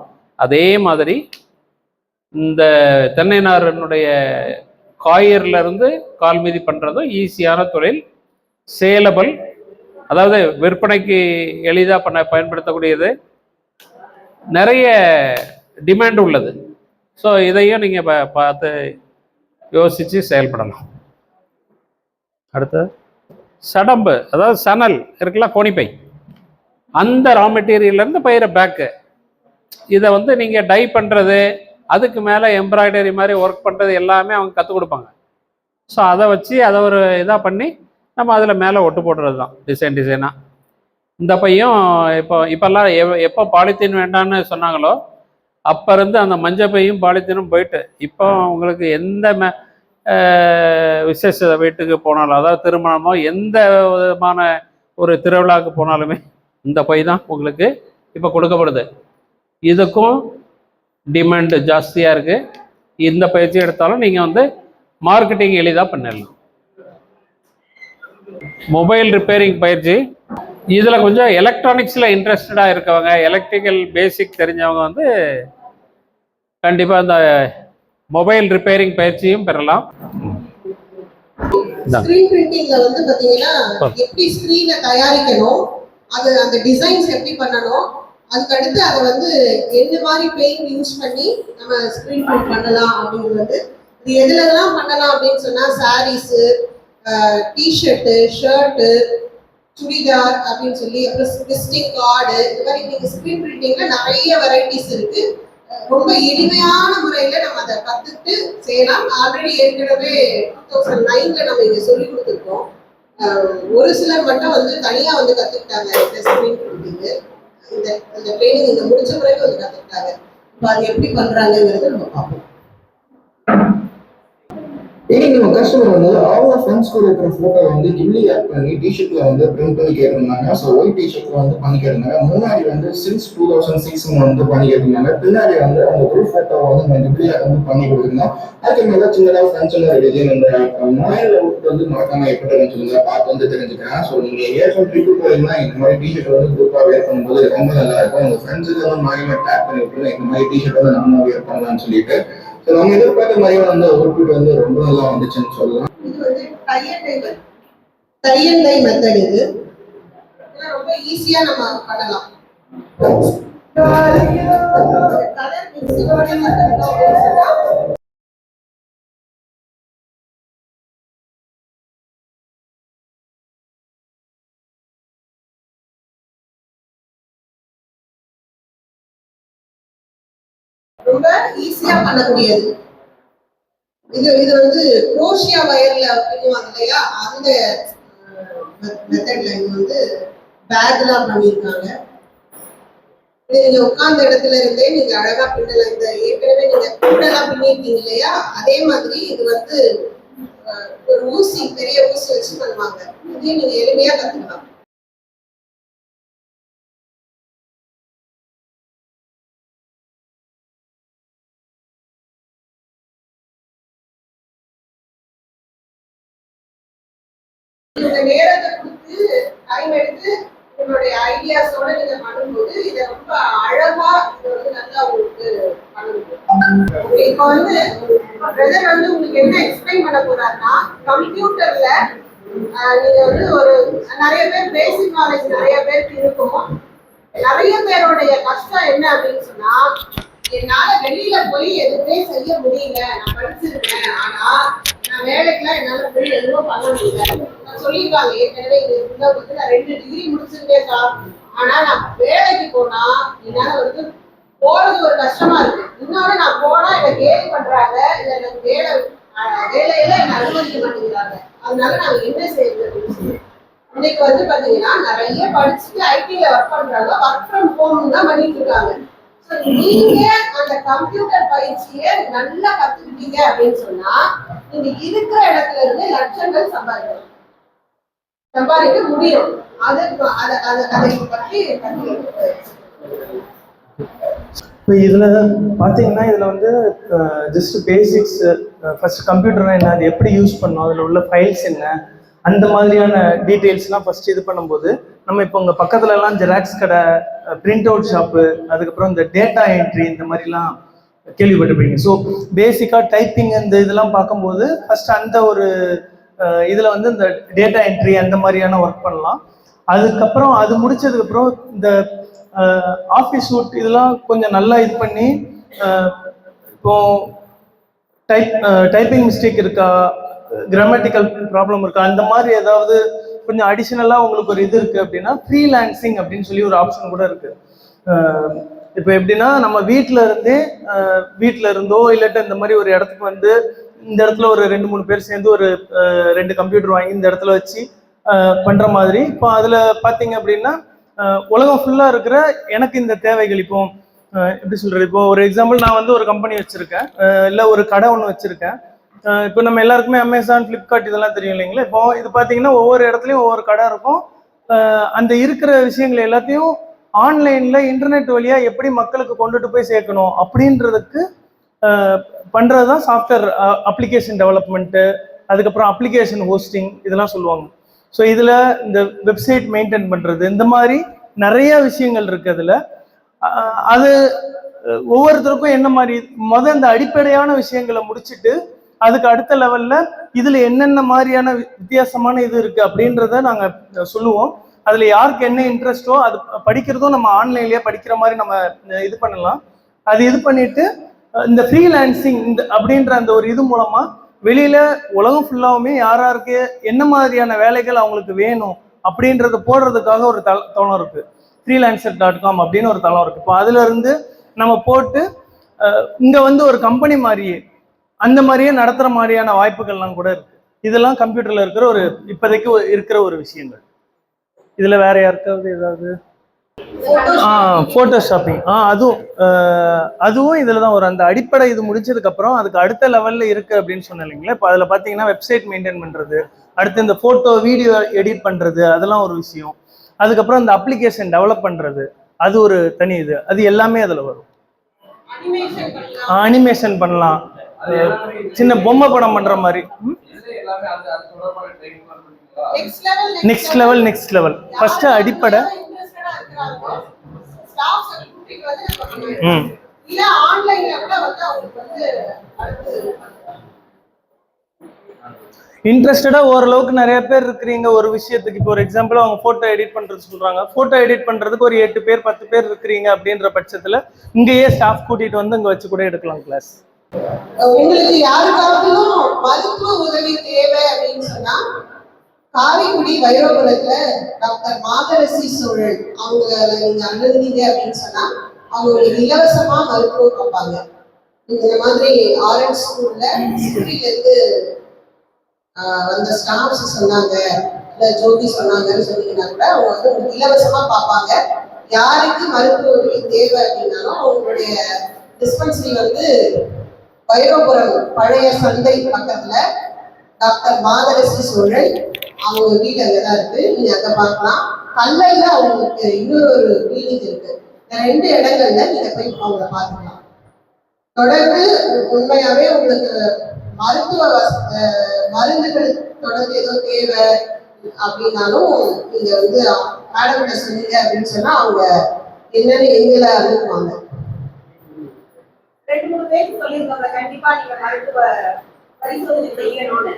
[SPEAKER 1] அதே மாதிரி இந்த தென்னை நாரினுடைய காயர்லேருந்து கால் மிதி பண்ணுறதும் ஈஸியான தொழில், சேலபிள், அதாவது விற்பனைக்கு எளிதாக பயன்படுத்தக்கூடியது, நிறைய டிமாண்ட் உள்ளது. ஸோ இதையும் நீங்கள் பார்த்து யோசித்து செயல்படலாம். அடுத்து சடம்பு, அதாவது சணல் இருக்குல்ல, கோணிப்பை, அந்த ரா மெட்டீரியல்லேருந்து பயிர பேக்கு. இதை வந்து நீங்கள் டை பண்ணுறது, அதுக்கு மேலே எம்ப்ராய்டரி மாதிரி ஒர்க் பண்ணுறது எல்லாமே அவங்க கற்றுக் கொடுப்பாங்க. ஸோ அதை வச்சு அதை ஒரு இதாக பண்ணி நம்ம அதில் மேலே ஒட்டு போடுறது தான் டிசைனாக. இந்த பையும் இப்போல்லாம் எப்போ பாலித்தீன் வேண்டான்னு சொன்னாங்களோ அப்போ இருந்து அந்த மஞ்சள் பையும் பாலித்தீனும் போயிட்டு இப்போ உங்களுக்கு எந்த விசேஷ வீட்டுக்கு போனாலும், அதாவது திருமணமோ எந்த விதமான ஒரு திருவிழாவுக்கு போனாலுமே இந்த பை தான் உங்களுக்கு இப்போ கொடுக்கப்படுது. இதுக்கும் டிமாண்டு ஜாஸ்தியாக இருக்குது. இந்த பயிற்சி எடுத்தாலும் நீங்கள் வந்து மார்க்கெட்டிங் எளிதாக பண்ணிடலாம். மொபைல் ரிப்பேரிங் பயிற்சி, இதில் கொஞ்சம் எலக்ட்ரானிக்ஸில் இன்ட்ரெஸ்டடாக இருக்கவங்க, எலக்ட்ரிக்கல் பேசிக் தெரிஞ்சவங்க வந்து கண்டிப்பாக இந்த மொபைல் ரிப்பேரிங் பயிற்சியும் பெறலாம்.
[SPEAKER 3] ஸ்கிரீன் பிரிண்டிங்ல வந்து பாத்தீங்கன்னா எப்படி ஸ்கிரீனை தயாரிக்கணும், அது அந்த டிசைன்ஸ் எப்படி பண்ணணும், அதுக்கு அடுத்து அதை வந்து என்ன மாதிரி பெயிண்ட் யூஸ் பண்ணி நம்ம ஸ்கிரீன் பிரிண்ட் பண்ணலாம் அப்படிங்கிறது வந்து இது எதுலலாம் பண்ணலாம் அப்படின்னு சொன்னா சாரீஸு, டிஷர்ட்டு, ஷர்ட்டு, சுடிதார் அப்படின்னு சொல்லி, அப்புறம் விசிட்டிங் கார்டு, இந்த மாதிரி நீங்க ஸ்கிரீன் பிரிண்டிங்ல நிறைய வெரைட்டிஸ் இருக்கு. ரொம்ப எளிமையான முறையில நம்ம அதை கத்துட்டு செய்யலாம். ஆல்ரெடி ஏற்கனவே 2009ல நம்ம இங்க சொல்லி கொடுத்துருக்கோம். ஒரு சிலர் மட்டும் வந்து தனியா வந்து கத்துக்கிட்டாங்க ஸ்கிரீன் பிரிண்டிங். இந்த ட்ரைனிங் இந்த முடிச்ச பிறகு வந்து கத்துக்கிட்டாங்க. இப்போ அது எப்படி பண்றாங்கிறது நம்ம பார்ப்போம்.
[SPEAKER 2] இன்னைக்கு கஸ்டமர் வந்து அவங்க ஃப்ரெண்ட்ஸ் கூட இருக்கிற போட்டோ வந்து கிம்லி ஆட் பண்ணி டிஷர்ட்ல வந்து பிரிண்ட் பண்ணி கேட்டிருந்தாங்க. ஸோ ஒயிட் டிஷர்ட்ல வந்து பண்ணி கேட்டிருந்தாங்க. முன்னாடி வந்து சின்ஸ் 2006 வந்து பண்ணி கேட்டிருந்தாங்க. பின்னாடி வந்து அவங்க குரூப் போட்டோ வந்து நம்ம கிம்லி வந்து பண்ணி கொடுத்துருந்தோம். அதுக்கு மேலே சின்னதாக ஃப்ரெண்ட்ஸ் டிசைன் வந்து மொபைல் அவுட் வந்து மறக்காம எப்படி சொல்லுங்க பார்த்து வந்து தெரிஞ்சுக்கிறேன். ஸோ நீங்க ஏற்கனவே ட்ரிப்பு போயிருந்தா இந்த மாதிரி டிஷர்ட் வந்து குரூப்பாக வேர் பண்ணும்போது ரொம்ப நல்லா இருக்கும். உங்க ஃப்ரெண்ட்ஸுக்கு வந்து மொபைல டேக் பண்ணி விட்டுருங்க, இந்த மாதிரி டிஷர்ட் வந்து நம்ம வேர் பண்ணலாம்னு சொல்லிட்டு. நம்ம எதிர்பார்த்த மாதிரியான அந்த அவுட்புட் வந்து ரொம்ப நல்லா வந்துச்சுன்னு சொல்லலாம்.
[SPEAKER 3] இது வந்து தையல் டை மெத்தட். இது ரொம்ப ஈஸியா நம்ம பண்ணலாம். கலர் மிக்ஸிங்கோட மெத்தட் ரொம்ப ஈஸியா பண்ணக்கூடியது. இது வந்து குரோஷியா வயர்ல பண்ணுவாங்க இல்லையா, அந்த மெத்தட்ல இது வந்து பேக்லாம் பண்ணியிருக்காங்க. இது நீங்க உட்கார்ந்த இடத்துல இருந்தே நீங்க அழகா பின்னலாம். இந்த ஏற்கனவே நீங்க பின்னலாம் பண்ணியிருக்கீங்க இல்லையா, அதே மாதிரி இது வந்து ஒரு ஊசி, பெரிய ஊசி வச்சு பண்ணுவாங்க. இதையும் நீங்க எளிமையா கத்துக்கலாம். இந்த நேரத்தை கொடுத்து டைம் எடுத்து உங்களுடைய ஐடியாஸோட நீங்க பண்ணும்போது இதை ரொம்ப அழகா இது வந்து நல்லா உங்களுக்கு பண்ணுங்க. இப்போ வந்து பிரதர் வந்து உங்களுக்கு என்ன எக்ஸ்பிளைன் பண்ண போறாருன்னா, கம்ப்யூட்டர்ல நீங்க வந்து ஒரு நிறைய பேர் பேசிக் நாலேஜ் நிறைய பேருக்கு இருக்கும். நிறைய பேருடைய கஷ்டம் என்ன அப்படின்னு சொன்னா, என்னால வெளியில போய் எதுவுமே செய்ய முடியல, நான் படிச்சிருக்கேன் ஆனா நான் வேலைக்குலாம் என்னால போய் எதுவும் பண்ண முடியல. சொல்லிருக்காங்க ஏற்கனவே இங்க வந்து நான் 2 டிகிரி முடிச்சிருக்கேன் சார், ஆனா நான் வேலைக்கு போனா என்னால வந்து போறது ஒரு கஷ்டமா இருக்கு. இன்னொன்னு நான் போனா என்ன கேள்வி பண்றாங்க, இல்ல எனக்கு வேலையில என்ன அனுமதிக்க மாட்டேங்கிறாங்க. அதனால நாங்க என்ன செய்யறது அப்படின்னு சொல்லி இன்னைக்கு வந்து பாத்தீங்கன்னா நிறைய படிச்சுட்டு ஐடில ஒர்க் பண்றாங்க, ஒர்க் ஃப்ரம் ஹோம் தான் பண்ணிட்டு இருக்காங்க. நீங்க அந்த கம்ப்யூட்டர் பயிற்சியை நல்லா கத்துக்கிட்டீங்க அப்படின்னு சொன்னா நீங்க இருக்கிற இடத்துல இருந்து லட்சங்கள் சம்பாதிக்க முடியும். அதை பற்றி
[SPEAKER 6] இப்போ இதில் பார்த்தீங்கன்னா இதில் வந்து ஜஸ்ட் பேசிக்ஸ், ஃபர்ஸ்ட் கம்ப்யூட்டர்னா என்ன, அது எப்படி யூஸ் பண்ணணும், அதில் உள்ள ஃபைல்ஸ் என்ன, அந்த மாதிரியான டீட்டெயில்ஸ்லாம் ஃபர்ஸ்ட் இது பண்ணும்போது நம்ம இப்போ உங்கள் பக்கத்துலலாம் ஜெராக்ஸ் கடை, பிரிண்ட் அவுட் ஷாப்பு, அதுக்கப்புறம் இந்த டேட்டா என்ட்ரி இந்த மாதிரிலாம் கேள்விப்பட்டிருப்பீங்க. ஸோ பேசிக்காக டைப்பிங் இந்த இதெல்லாம் பார்க்கும்போது ஃபர்ஸ்ட் அந்த ஒரு இதில் வந்து இந்த டேட்டா என்ட்ரி அந்த மாதிரியான ஒர்க் பண்ணலாம். அதுக்கப்புறம் அது முடிச்சதுக்கப்புறம் இந்த ஆஃபீஸ் ஷூட் இதெல்லாம் கொஞ்சம் நல்லா இது பண்ணி இப்போ டைப்பிங் மிஸ்டேக் இருக்கா, கிராமட்டிக்கல் ப்ராப்ளம் இருக்கா, அந்த மாதிரி ஏதாவது கொஞ்சம் அடிஷ்னலாக உங்களுக்கு ஒரு இது இருக்குது அப்படின்னா ஃப்ரீலான்சிங் அப்படின்னு சொல்லி ஒரு ஆப்ஷன் கூட இருக்குது. இப்போ எப்படின்னா நம்ம வீட்டில் இருந்தோ இல்லாட்ட இந்த மாதிரி ஒரு இடத்துக்கு வந்து இந்த இடத்துல ஒரு 2-3 பேர் சேர்ந்து ஒரு 2 கம்ப்யூட்டர் வாங்கி இந்த இடத்துல வச்சு பண்ணுற மாதிரி. இப்போ அதில் பார்த்தீங்க அப்படின்னா உலகம் ஃபுல்லாக இருக்கிற எனக்கு இந்த தேவைகள், இப்போ எப்படி சொல்கிறது, இப்போ ஒரு எக்ஸாம்பிள் நான் வந்து ஒரு கம்பெனி வச்சுருக்கேன், இல்லை ஒரு கடை ஒன்று வச்சுருக்கேன். இப்போ நம்ம எல்லாருக்குமே அமேசான், ஃப்ளிப்கார்ட் இதெல்லாம் தெரியும் இல்லைங்களா. இப்போ இது பார்த்தீங்கன்னா ஒவ்வொரு இடத்துலையும் ஒவ்வொரு கடை இருக்கும். அந்த இருக்கிற விஷயங்கள் எல்லாத்தையும் ஆன்லைனில் இன்டர்நெட் வழியாக எப்படி மக்களுக்கு கொண்டுட்டு போய் சேர்க்கணும் அப்படின்றதுக்கு பண்ணுறது தான் சாஃப்ட்வேர் அப்ளிகேஷன் டெவலப்மெண்ட்டு, அதுக்கப்புறம் அப்ளிகேஷன் ஹோஸ்டிங் இதெல்லாம் சொல்லுவாங்க. ஸோ இதில் இந்த வெப்சைட் மெயின்டைன் பண்ணுறது, இந்த மாதிரி நிறைய விஷயங்கள் இருக்குது. அதில் அது ஒவ்வொருத்தருக்கும் என்ன மாதிரி இந்த அடிப்படையான விஷயங்களை முடிச்சுட்டு அதுக்கு அடுத்த லெவலில் இதில் என்னென்ன மாதிரியான வித்தியாசமான இது இருக்குது அப்படின்றத நாங்கள் சொல்லுவோம். அதில் யாருக்கு என்ன இன்ட்ரெஸ்ட்டோ அது படிக்கிறதும் நம்ம ஆன்லைன்லேயே படிக்கிற மாதிரி நம்ம இது பண்ணலாம். அது இது பண்ணிட்டு இந்த ஃப்ரீலான்சிங் அப்படின்ற அந்த ஒரு இது மூலமாக வெளியில் உலகம் ஃபுல்லாவுமே யாருக்கு என்ன மாதிரியான வேலைகள் அவங்களுக்கு வேணும் அப்படின்றத போடுறதுக்காக ஒரு தளம் இருக்குது. freelancer.com அப்படின்னு ஒரு தளம் இருக்குது. இப்போ அதுலேருந்து நம்ம போட்டு இங்கே வந்து ஒரு கம்பெனி மாதிரியே அந்த மாதிரியே நடத்துகிற மாதிரியான வாய்ப்புகள்லாம் கூட இருக்குது. இதெல்லாம் கம்ப்யூட்டரில் இருக்கிற இப்போதைக்கு இருக்கிற ஒரு விஷயங்கள். இதில் வேற யாருக்காவது ஏதாவது ஃபோட்டோ ஷாப்பிங் அதுவும் இதில் தான் வரும். அந்த அடிப்படை இது முடிச்சதுக்கப்புறம் அதுக்கு அடுத்த லெவலில் இருக்குது அப்படின்னு சொன்னேன் இல்லைங்களா. இப்போ அதில் பார்த்தீங்கன்னா வெப்சைட் மெயின்டைன் பண்ணுறது, அடுத்து இந்த ஃபோட்டோ வீடியோ எடிட் பண்ணுறது, அதெல்லாம் ஒரு விஷயம். அதுக்கப்புறம் இந்த அப்ளிகேஷன் டெவலப் பண்ணுறது, அது ஒரு தனி இது. அது எல்லாமே அதில் வரும். அனிமேஷன் பண்ணலாம், சின்ன பொம்மை படம் பண்ணுற மாதிரி. நெக்ஸ்ட் லெவல் ஃபர்ஸ்ட் அடிப்படை. இன்ட்ரெஸ்டடா ஓரளவுக்கு நிறைய பேர் இருக்கிறீங்க ஒரு விஷயத்துக்கு. இப்போ ஒரு எக்ஸாம்பிள் அவங்க போட்டோ எடிட் பண்றது சொல்றாங்க. போட்டோ எடிட் பண்றதுக்கு ஒரு 8 பேர் 10 பேர் இருக்கிறீங்க அப்படின்ற பட்சத்துல இங்கேயே ஸ்டாஃப் கூட்டிட்டு வந்து இங்க வச்சு கூட எடுக்கலாம் கிளாஸ்.
[SPEAKER 3] உங்களுக்கு யாருக்காவது மருத்துவ உதவி தேவை அப்படின்னு சொன்னா காரைக்குடி வைரபுரத்துல டாக்டர் மாதரசி சோழன் அவங்கள நீங்க அணுகுனீங்க அப்படின்னு சொன்னா அவங்க உங்களுக்கு இலவசமா மருத்துவம் பார்ப்பாங்க. இந்த மாதிரி ஆர்என் ஸ்கூல்ல சிட்டில இருந்து வந்த ஸ்டாஃப்ஸ் சொன்னாங்க, இல்ல ஜோதி சொன்னாங்கன்னு சொன்னீங்கன்னா கூட அவங்க வந்து உங்களுக்கு இலவசமா பார்ப்பாங்க. யாருக்கு மருத்துவ உதவி தேவை அப்படின்னாலும் அவங்களுடைய டிஸ்பென்சரி வந்து வைரபுரம் பழைய சந்தை பக்கத்துல டாக்டர் மாதரசி சோழன் அவங்க வீடு அங்கதான் இருக்கு. நீங்க அங்க பார்க்கலாம். கல்லையில அவங்களுக்கு இன்னொரு கிளினிக் இருக்கு. இந்த 2 இடங்கள்ல நீங்க போய் அவங்கள பார்த்துக்கலாம். தொடர்ந்து உண்மையாவே உங்களுக்கு மருத்துவ மருந்துகள் தொடர்ந்து ஏதோ தேவை அப்படின்னாலும் நீங்க வந்து மேடம் சொன்னீங்க அப்படின்னு சொன்னா அவங்க என்னன்னு எங்களை அனுப்புவாங்க.
[SPEAKER 5] 2-3 பேருக்கு சொல்லியிருக்காங்க கண்டிப்பா நீங்க மருத்துவ பரிசோதனை செய்யணும்னு.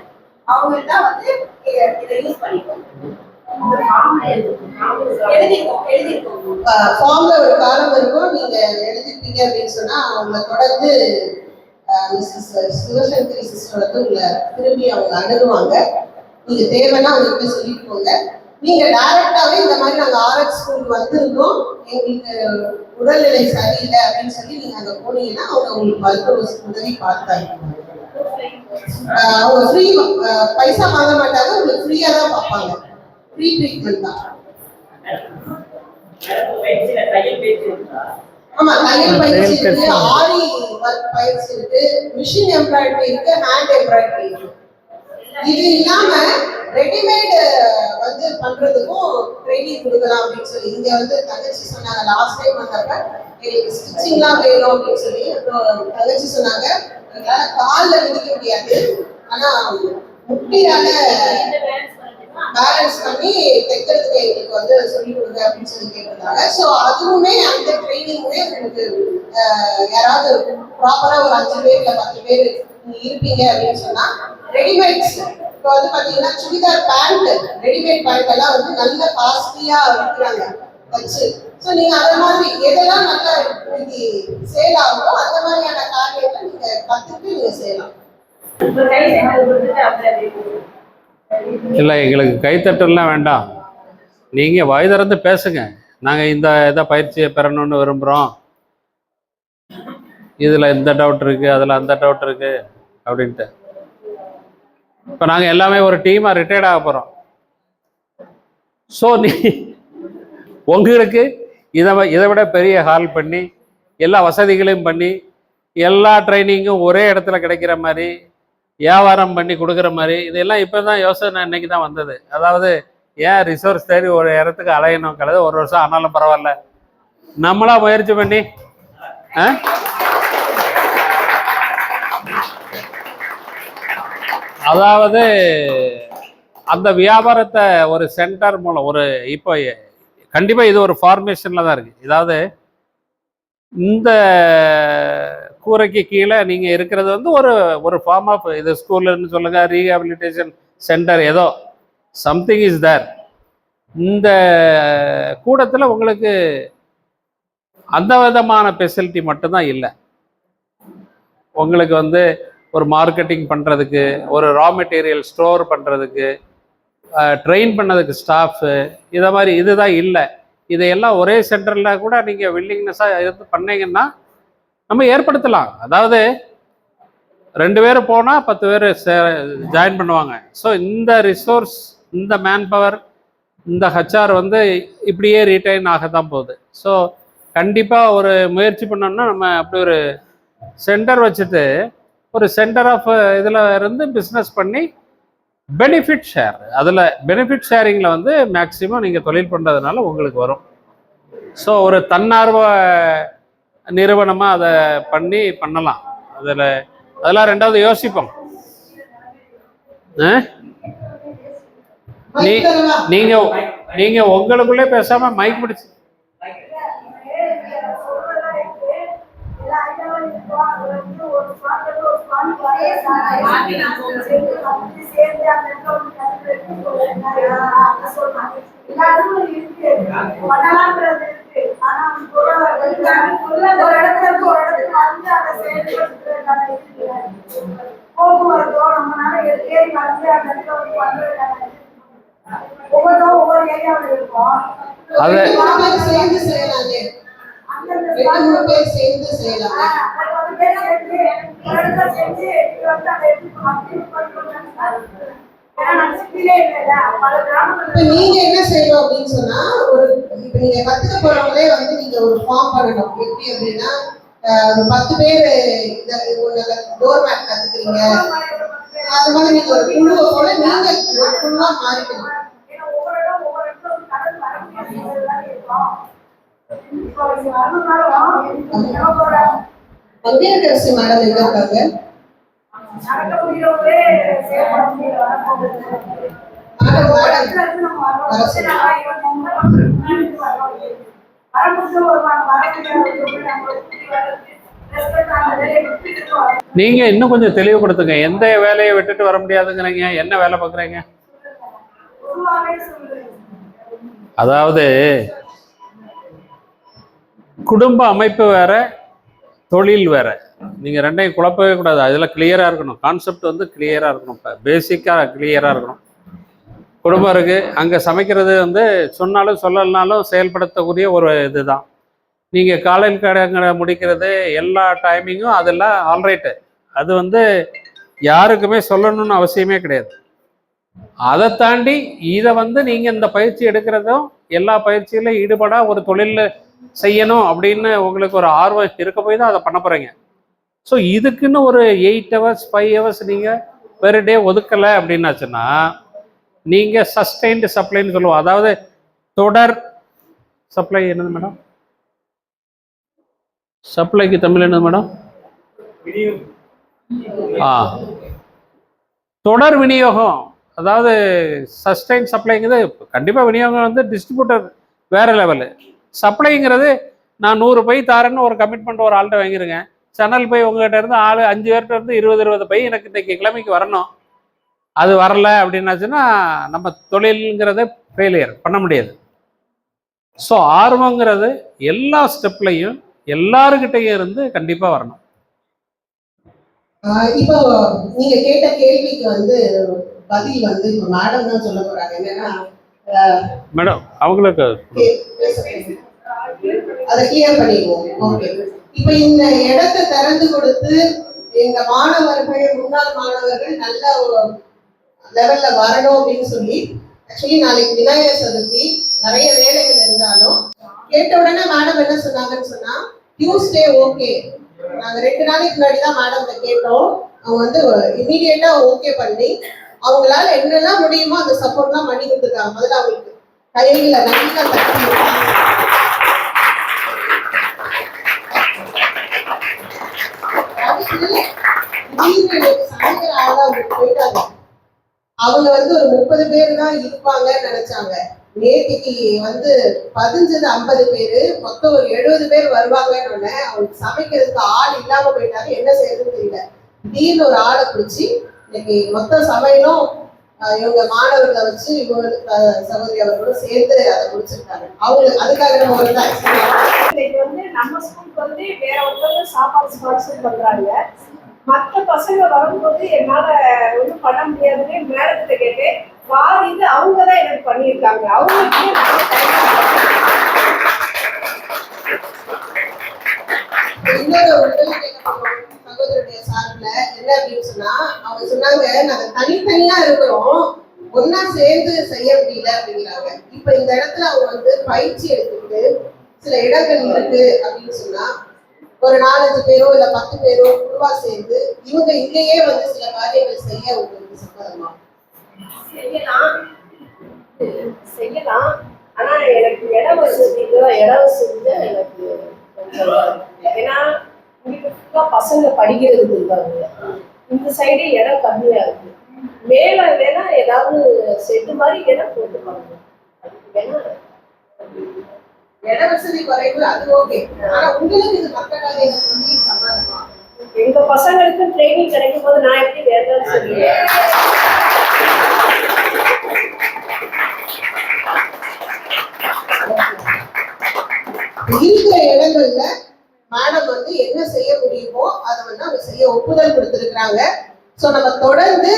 [SPEAKER 5] அவங்க தான் வந்து இதை யூஸ் பண்ணிக்கோங்க.
[SPEAKER 3] ஃபார்ம்ல ஒரு காலம் இருக்கும், நீங்க எழுதிருப்பீங்க அப்படின்னு சொன்னா அவங்க தொடர்ந்து மிஸ்ஸஸ் சிவசங்கரி சிஸ்டர் வந்து உங்களை திரும்பி அவங்க அணுகுவாங்க. நீங்க தேவைன்னா அவங்ககிட்ட சொல்லிட்டு போங்க. நீங்க டைரக்டாவே இந்த மாதிரி நாங்க ஆர்எச் ஸ்கூல் வந்திருந்தோம், எங்களுக்கு உடல்நிலை சரியில்லை அப்படின்னு சொல்லி நீங்க அங்க போனீங்கன்னா அவங்க உங்களுக்கு மருத்துவ உதவி பார்த்தாங்க. அவங்க ஃப்ரீ, பைசா வாங்க மாட்டாங்க, உங்களுக்கு ஃப்ரீயா தான் பார்ப்பாங்க. ஃப்ரீ ட்ரீட்மெண்ட் தான். ஆமா, தையல் பயிற்சி இருக்கு, ஆரி ஒர்க் பயிற்சி இருக்கு, மிஷின் எம்ப்ராய்டரி இருக்கு, ஹேண்ட் எம்ப்ராய்டரி இருக்கு. இது இல்லாம ரெடிமேட் வந்து பண்றதுக்கும் ட்ரைனிங் கொடுக்கலாம் அப்படின்னு சொல்லி இங்க வந்து தங்கச்சி சொன்னாங்க. லாஸ்ட் டைம் வந்தப்ப எனக்கு ஸ்டிச்சிங்லாம் வேணும் அப்படின்னு சொல்லி அப்புறம் தங்கச்சி சொன்னாங்க எங்களால காலில் மிதிக்க முடியாது, ஆனா முட்டியால பேலன்ஸ் பண்ணி தைக்கிறதுக்கு எங்களுக்கு வந்து சொல்லிக் கொடுங்க அப்படின்னு சொல்லி கேட்டிருந்தாங்க. ஸோ அதுவுமே அந்த ட்ரைனிங்குமே உங்களுக்கு யாராவது ப்ராப்பரா ஒரு 5 பேர் இல்லை 10 பேர் நீங்க இருப்பீங்க அப்படின்னு சொன்னா ரெடிமேட்ஸ் இப்போ வந்து பாத்தீங்கன்னா சுடிதார் பேண்ட், ரெடிமேட் பேண்ட் எல்லாம் வந்து நல்ல காஸ்ட்லியா விற்கிறாங்க வச்சு. ஸோ நீங்க அந்த மாதிரி எதெல்லாம் நல்லா சேல் ஆகுதோ அந்த மாதிரியான காரியத்தை நீங்க கத்துட்டு நீங்க செய்யலாம்.
[SPEAKER 1] இல்லை, எங்களுக்கு கைத்தட்டல்லாம் வேண்டாம், நீங்கள் வாய் திறந்து பேசுங்க. நாங்கள் இந்த இதை பயிற்சியை பெறணும்னு விரும்புகிறோம், இதில் இந்த டவுட் இருக்குது, அதில் அந்த டவுட் இருக்குது அப்படின்ட்டு. இப்போ நாங்கள் எல்லாமே ஒரு டீமாக ரிட்டையர்ட் ஆக போகிறோம். ஸோ உங்களுக்கு இதை விட பெரிய ஹால் பண்ணி எல்லா வசதிகளையும் பண்ணி எல்லா ட்ரைனிங்கும் ஒரே இடத்துல கிடைக்கிற மாதிரி வியாபாரம் பண்ணி கொடுக்குற மாதிரி இதெல்லாம் இப்போ தான் யோசனை இன்னைக்கு தான் வந்தது. அதாவது ஏன் ரிசோர்ஸ் தேடி ஒரு இடத்துக்கு அலையணும், கலந்து 1 வருஷம் ஆனாலும் பரவாயில்ல, நம்மளா முயற்சி பண்ணி அதாவது அந்த வியாபாரத்தை ஒரு சென்டர் மூலம் ஒரு இப்போ கண்டிப்பாக இது ஒரு ஃபார்மேஷனில் தான் இருக்குது. அதாவது இந்த கூரைக்கு கீழே நீங்கள் இருக்கிறது வந்து ஒரு ஃபார்ம் ஆஃப் இது ஸ்கூல்னு சொல்லுங்கள், ரீஹாபிலிட்டேஷன் சென்டர், ஏதோ சம்திங் இஸ் தேர். இந்த கூடத்தில் உங்களுக்கு அந்த விதமான ஃபெசிலிட்டி மட்டும்தான் இல்லை. உங்களுக்கு வந்து ஒரு மார்க்கெட்டிங் பண்ணுறதுக்கு, ஒரு ரா மெட்டீரியல் ஸ்டோர் பண்ணுறதுக்கு, ட்ரெயின் பண்ணதுக்கு ஸ்டாஃபு, இதை மாதிரி இதுதான் இல்லை. இதையெல்லாம் ஒரே சென்டரில் கூட நீங்கள் வில்லிங்னஸாக இருந்து பண்ணீங்கன்னா நம்ம ஏற்படுத்தலாம். அதாவது 2 பேர் போனால் 10 பேர் ஜாயின் பண்ணுவாங்க. ஸோ இந்த ரிசோர்ஸ், இந்த மேன் பவர் இந்த ஹச்ஆர் வந்து இப்படியே ரீட்டைன் ஆக தான் போகுது. ஸோ கண்டிப்பாக ஒரு முயற்சி பண்ணோம்னா நம்ம அப்படி ஒரு சென்டர் வச்சுட்டு ஒரு சென்டர் ஆஃப் இதில் இருந்து பிஸ்னஸ் பண்ணி பெனிஃபிட் ஷேர், அதில் பெனிஃபிட் ஷேரிங்கில் வந்து மேக்சிமம் நீங்கள் தொழில் பண்ணுறதுனால உங்களுக்கு வரும். ஸோ ஒரு தன்னார்வ நிறுவனமாக அதை பண்ணலாம். அதெல்லாம் ரெண்டாவது யோசிப்போம். நீங்க உங்களுக்குள்ளே பேசாம மைக் பிடிச்சு
[SPEAKER 7] போக்குவரத்தோ நம்மளால ஏறி வந்து அந்த இடத்துல வந்து பண்றது ஒவ்வொன்றும் ஒவ்வொரு ஏரியாவில் இருக்கும்.
[SPEAKER 1] அது
[SPEAKER 7] சேர்ந்து செய்யலாங்க. அந்தந்த பேர் சேர்ந்து செய்யலாம். நீங்க என்ன செய்யணும் அப்படின்னு சொன்னா, இப்ப நீங்க கத்துக்க போறவங்களே வந்து நீங்க ஒரு ஃபார்ம் பண்ணணும். எப்படி அப்படின்னா 10 பேர் டோர் மேட் கத்துக்கிறீங்க, அது மாதிரி நீங்க ஒரு குழுவை போல நீங்க ஒரு குழுவா மாறிக்கணும். பங்கேற்கரசி மேடம் எங்க இருக்காங்க?
[SPEAKER 1] நீங்க இன்னும் கொஞ்சம் தெளிவுபடுத்துங்க. எந்த வேலையை விட்டுட்டு வர முடியாதுங்கிறீங்க? என்ன வேலை பார்க்குறீங்க? அதாவது குடும்ப அமைப்பு வேற, தொழில் வேற. நீங்க ரெண்டையும் குழப்பவே கூடாது. அதில் கிளியரா இருக்கணும். கான்செப்ட் வந்து கிளியரா இருக்கணும். இப்போ பேசிக்காக கிளியரா இருக்கணும். குடும்பம் இருக்கு, அங்கே சமைக்கிறது வந்து சொன்னாலும் சொல்லலைனாலும் செயல்படுத்தக்கூடிய ஒரு இதுதான். நீங்கள் காலையில் கடை முடிக்கிறது எல்லா டைமிங்கும் அதெல்லாம் ஆல்ரைட்டு. அது வந்து யாருக்குமே சொல்லணும்னு அவசியமே கிடையாது. அதை தாண்டி இதை வந்து நீங்கள் இந்த பயிற்சி எடுக்கிறதும் எல்லா பயிற்சியிலும் ஈடுபட ஒரு தொழில் செய்யணும் அப்படின்னு உங்களுக்கு ஒரு ஆர்வம் இருக்க போய் தான் அதை பண்ண போகிறீங்க. ஸோ இதுக்குன்னு ஒரு 8 hours 5 hours நீங்கள் பெர் டே ஒதுக்கலை அப்படின்னாச்சுன்னா நீங்கள் சஸ்டெயின்டு சப்ளைன்னு சொல்லுவோம். அதாவது தொடர் சப்ளை. என்னது மேடம் சப்ளைக்கு தமிழ் என்னது மேடம்? தொடர் விநியோகம். அதாவது சஸ்டெயின் சப்ளைங்கிறது கண்டிப்பாக விநியோகம் வந்து டிஸ்ட்ரிபியூட்டர் வேற லெவலு. சப்ளைங்கிறது நான் 100 பை தாரேன்னு ஒரு கமிட்மெண்ட் ஒரு ஆள்கிட்ட வாங்கிருங்க. சன்னல் பை உங்ககிட்ட இருந்து 5 பேர்கிட்ட இருந்து 20 பை எனக்கு இன்னைக்கு கிழமைக்கு வரணும். அது வரல அப்படின்னாச்சுன்னா நம்ம தொழிலுங்கிறத ஃபெயிலியர் பண்ண முடியாது. ஸோ ஆர்வங்கிறது எல்லா ஸ்டெப்லையும் எல்லாருக்கிட்டையும் இருந்து கண்டிப்பாக வரணும்.
[SPEAKER 7] இப்போ நீங்க கேட்ட கேள்விக்கு வந்து பதில் வந்து இப்போ மேடம் தான் சொல்ல போறாங்க. என்னன்னா
[SPEAKER 1] மேடம் அவங்களுக்கு
[SPEAKER 7] அதை கிளியர் பண்ணிடுவோம். ஓகே, இப்போ இந்த இடத்தை திறந்து கொடுத்து எங்க மாணவர்கள், முன்னாள் மாணவர்கள் நல்ல ஒரு லெவல்ல வரணும் அப்படின்னு சொல்லி, ஆக்சுவலி நாளைக்கு விநாயகர் சதுர்த்தி, நிறைய வேலைகள் இருந்தாலும் கேட்ட உடனே மேடம் என்ன சொன்னாங்கன்னு சொன்னா, டியூஸ்டே ஓகே. நாங்க 2 நாளைக்கு முன்னாடி தான் மேடம் கேட்டோம். அவங்க வந்து இமீடியட்டா ஓகே பண்ணி அவங்களால என்னெல்லாம் முடியுமோ அந்த சப்போர்ட்லாம் பண்ணி கொடுத்துருக்காங்க. முதல்ல அவங்களுக்கு கையில நல்லா தட்டி சாயந்தரம் ஆளா அவங்க போயிட்டாங்க. அவங்க வந்து ஒரு 30 பேர் தான் இருப்பாங்கன்னு நினைச்சாங்க. நேற்றுக்கு வந்து 50 பேரு, மொத்தம் ஒரு 70 பேர் வருவாங்கன்னு அவங்களுக்கு சமைக்கிறதுக்கு ஆள் இல்லாம போயிட்டாங்க. என்ன செய்யறதுன்னு தெரியல. திடீர்னு ஒரு ஆளை பிடிச்சி இன்னைக்கு மொத்த சமையலும் இவங்க மாணவர்களை வச்சு இவங்க சகோதரி அவர்களும் சேர்ந்து அதை முடிச்சிருக்காங்க. அவங்களுக்கு அதுக்காக நம்ம வந்து
[SPEAKER 8] இன்னைக்கு வந்து நம்ம ஸ்கூலுக்கு வந்து வேற ஒருத்தர் சாப்பாடு ஸ்பான்சர் பண்றாங்க. மற்ற பசங்க வரும்போது என்னால ஒன்றும் பண்ண முடியாதுன்னு மேடத்திட்ட கேட்டேன். பாதி இது அவங்க தான் எனக்கு பண்ணியிருக்காங்க. அவங்களுக்கு
[SPEAKER 7] இன்னொரு சகோதரருடைய சார்பில் என்ன அப்படின்னு சொன்னா, அவங்க சொன்னாங்க, நாங்க தனித்தனியா இருக்கிறோம், ஒன்னா சேர்ந்து செய்ய முடியல அப்படிங்கிறாங்க. இப்ப இந்த இடத்துல அவங்க வந்து பயிற்சி எடுத்துக்கிட்டு சில இடங்கள் இருக்கு அப்படின்னு சொன்னா ஒரு 4-5 பேரோ இல்ல 10 பேரோ குழுவா சேர்ந்து இவங்க இங்கேயே வந்து சில காரியங்கள் செய்ய உங்களுக்கு சம்மதமா?
[SPEAKER 8] செய்யலாம். ஆனா எனக்கு இட வசதி தான் எனக்கு கொஞ்சம். ஏன்னா இங்க ஃபுல்லா பசங்க படிக்கிறதுக்கு இருக்காங்க, இந்த சைடு இடம் கம்மியா இருக்கு. மேல வேணா ஏதாவது செட்டு மாதிரி இடம் போட்டுப்பாங்க. வேணா
[SPEAKER 7] இட வசதி குறைவு அது ஓகே. ஆனா உங்களுக்கு இது மற்ற காரியங்கள் வந்து சம்மதமா?
[SPEAKER 8] எங்க பசங்களுக்கு ட்ரைனிங் கிடைக்கும் போது நான் எப்படி வேண்டாம்னு சொல்லுவேன்.
[SPEAKER 7] இருக்கிற இடங்கள்ல மேடம் வந்து என்ன செய்ய முடியுமோ அதை வந்து அவங்க செய்ய ஒப்புதல் கொடுத்திருக்கிறாங்க. சோ நம்ம தொடர்ந்து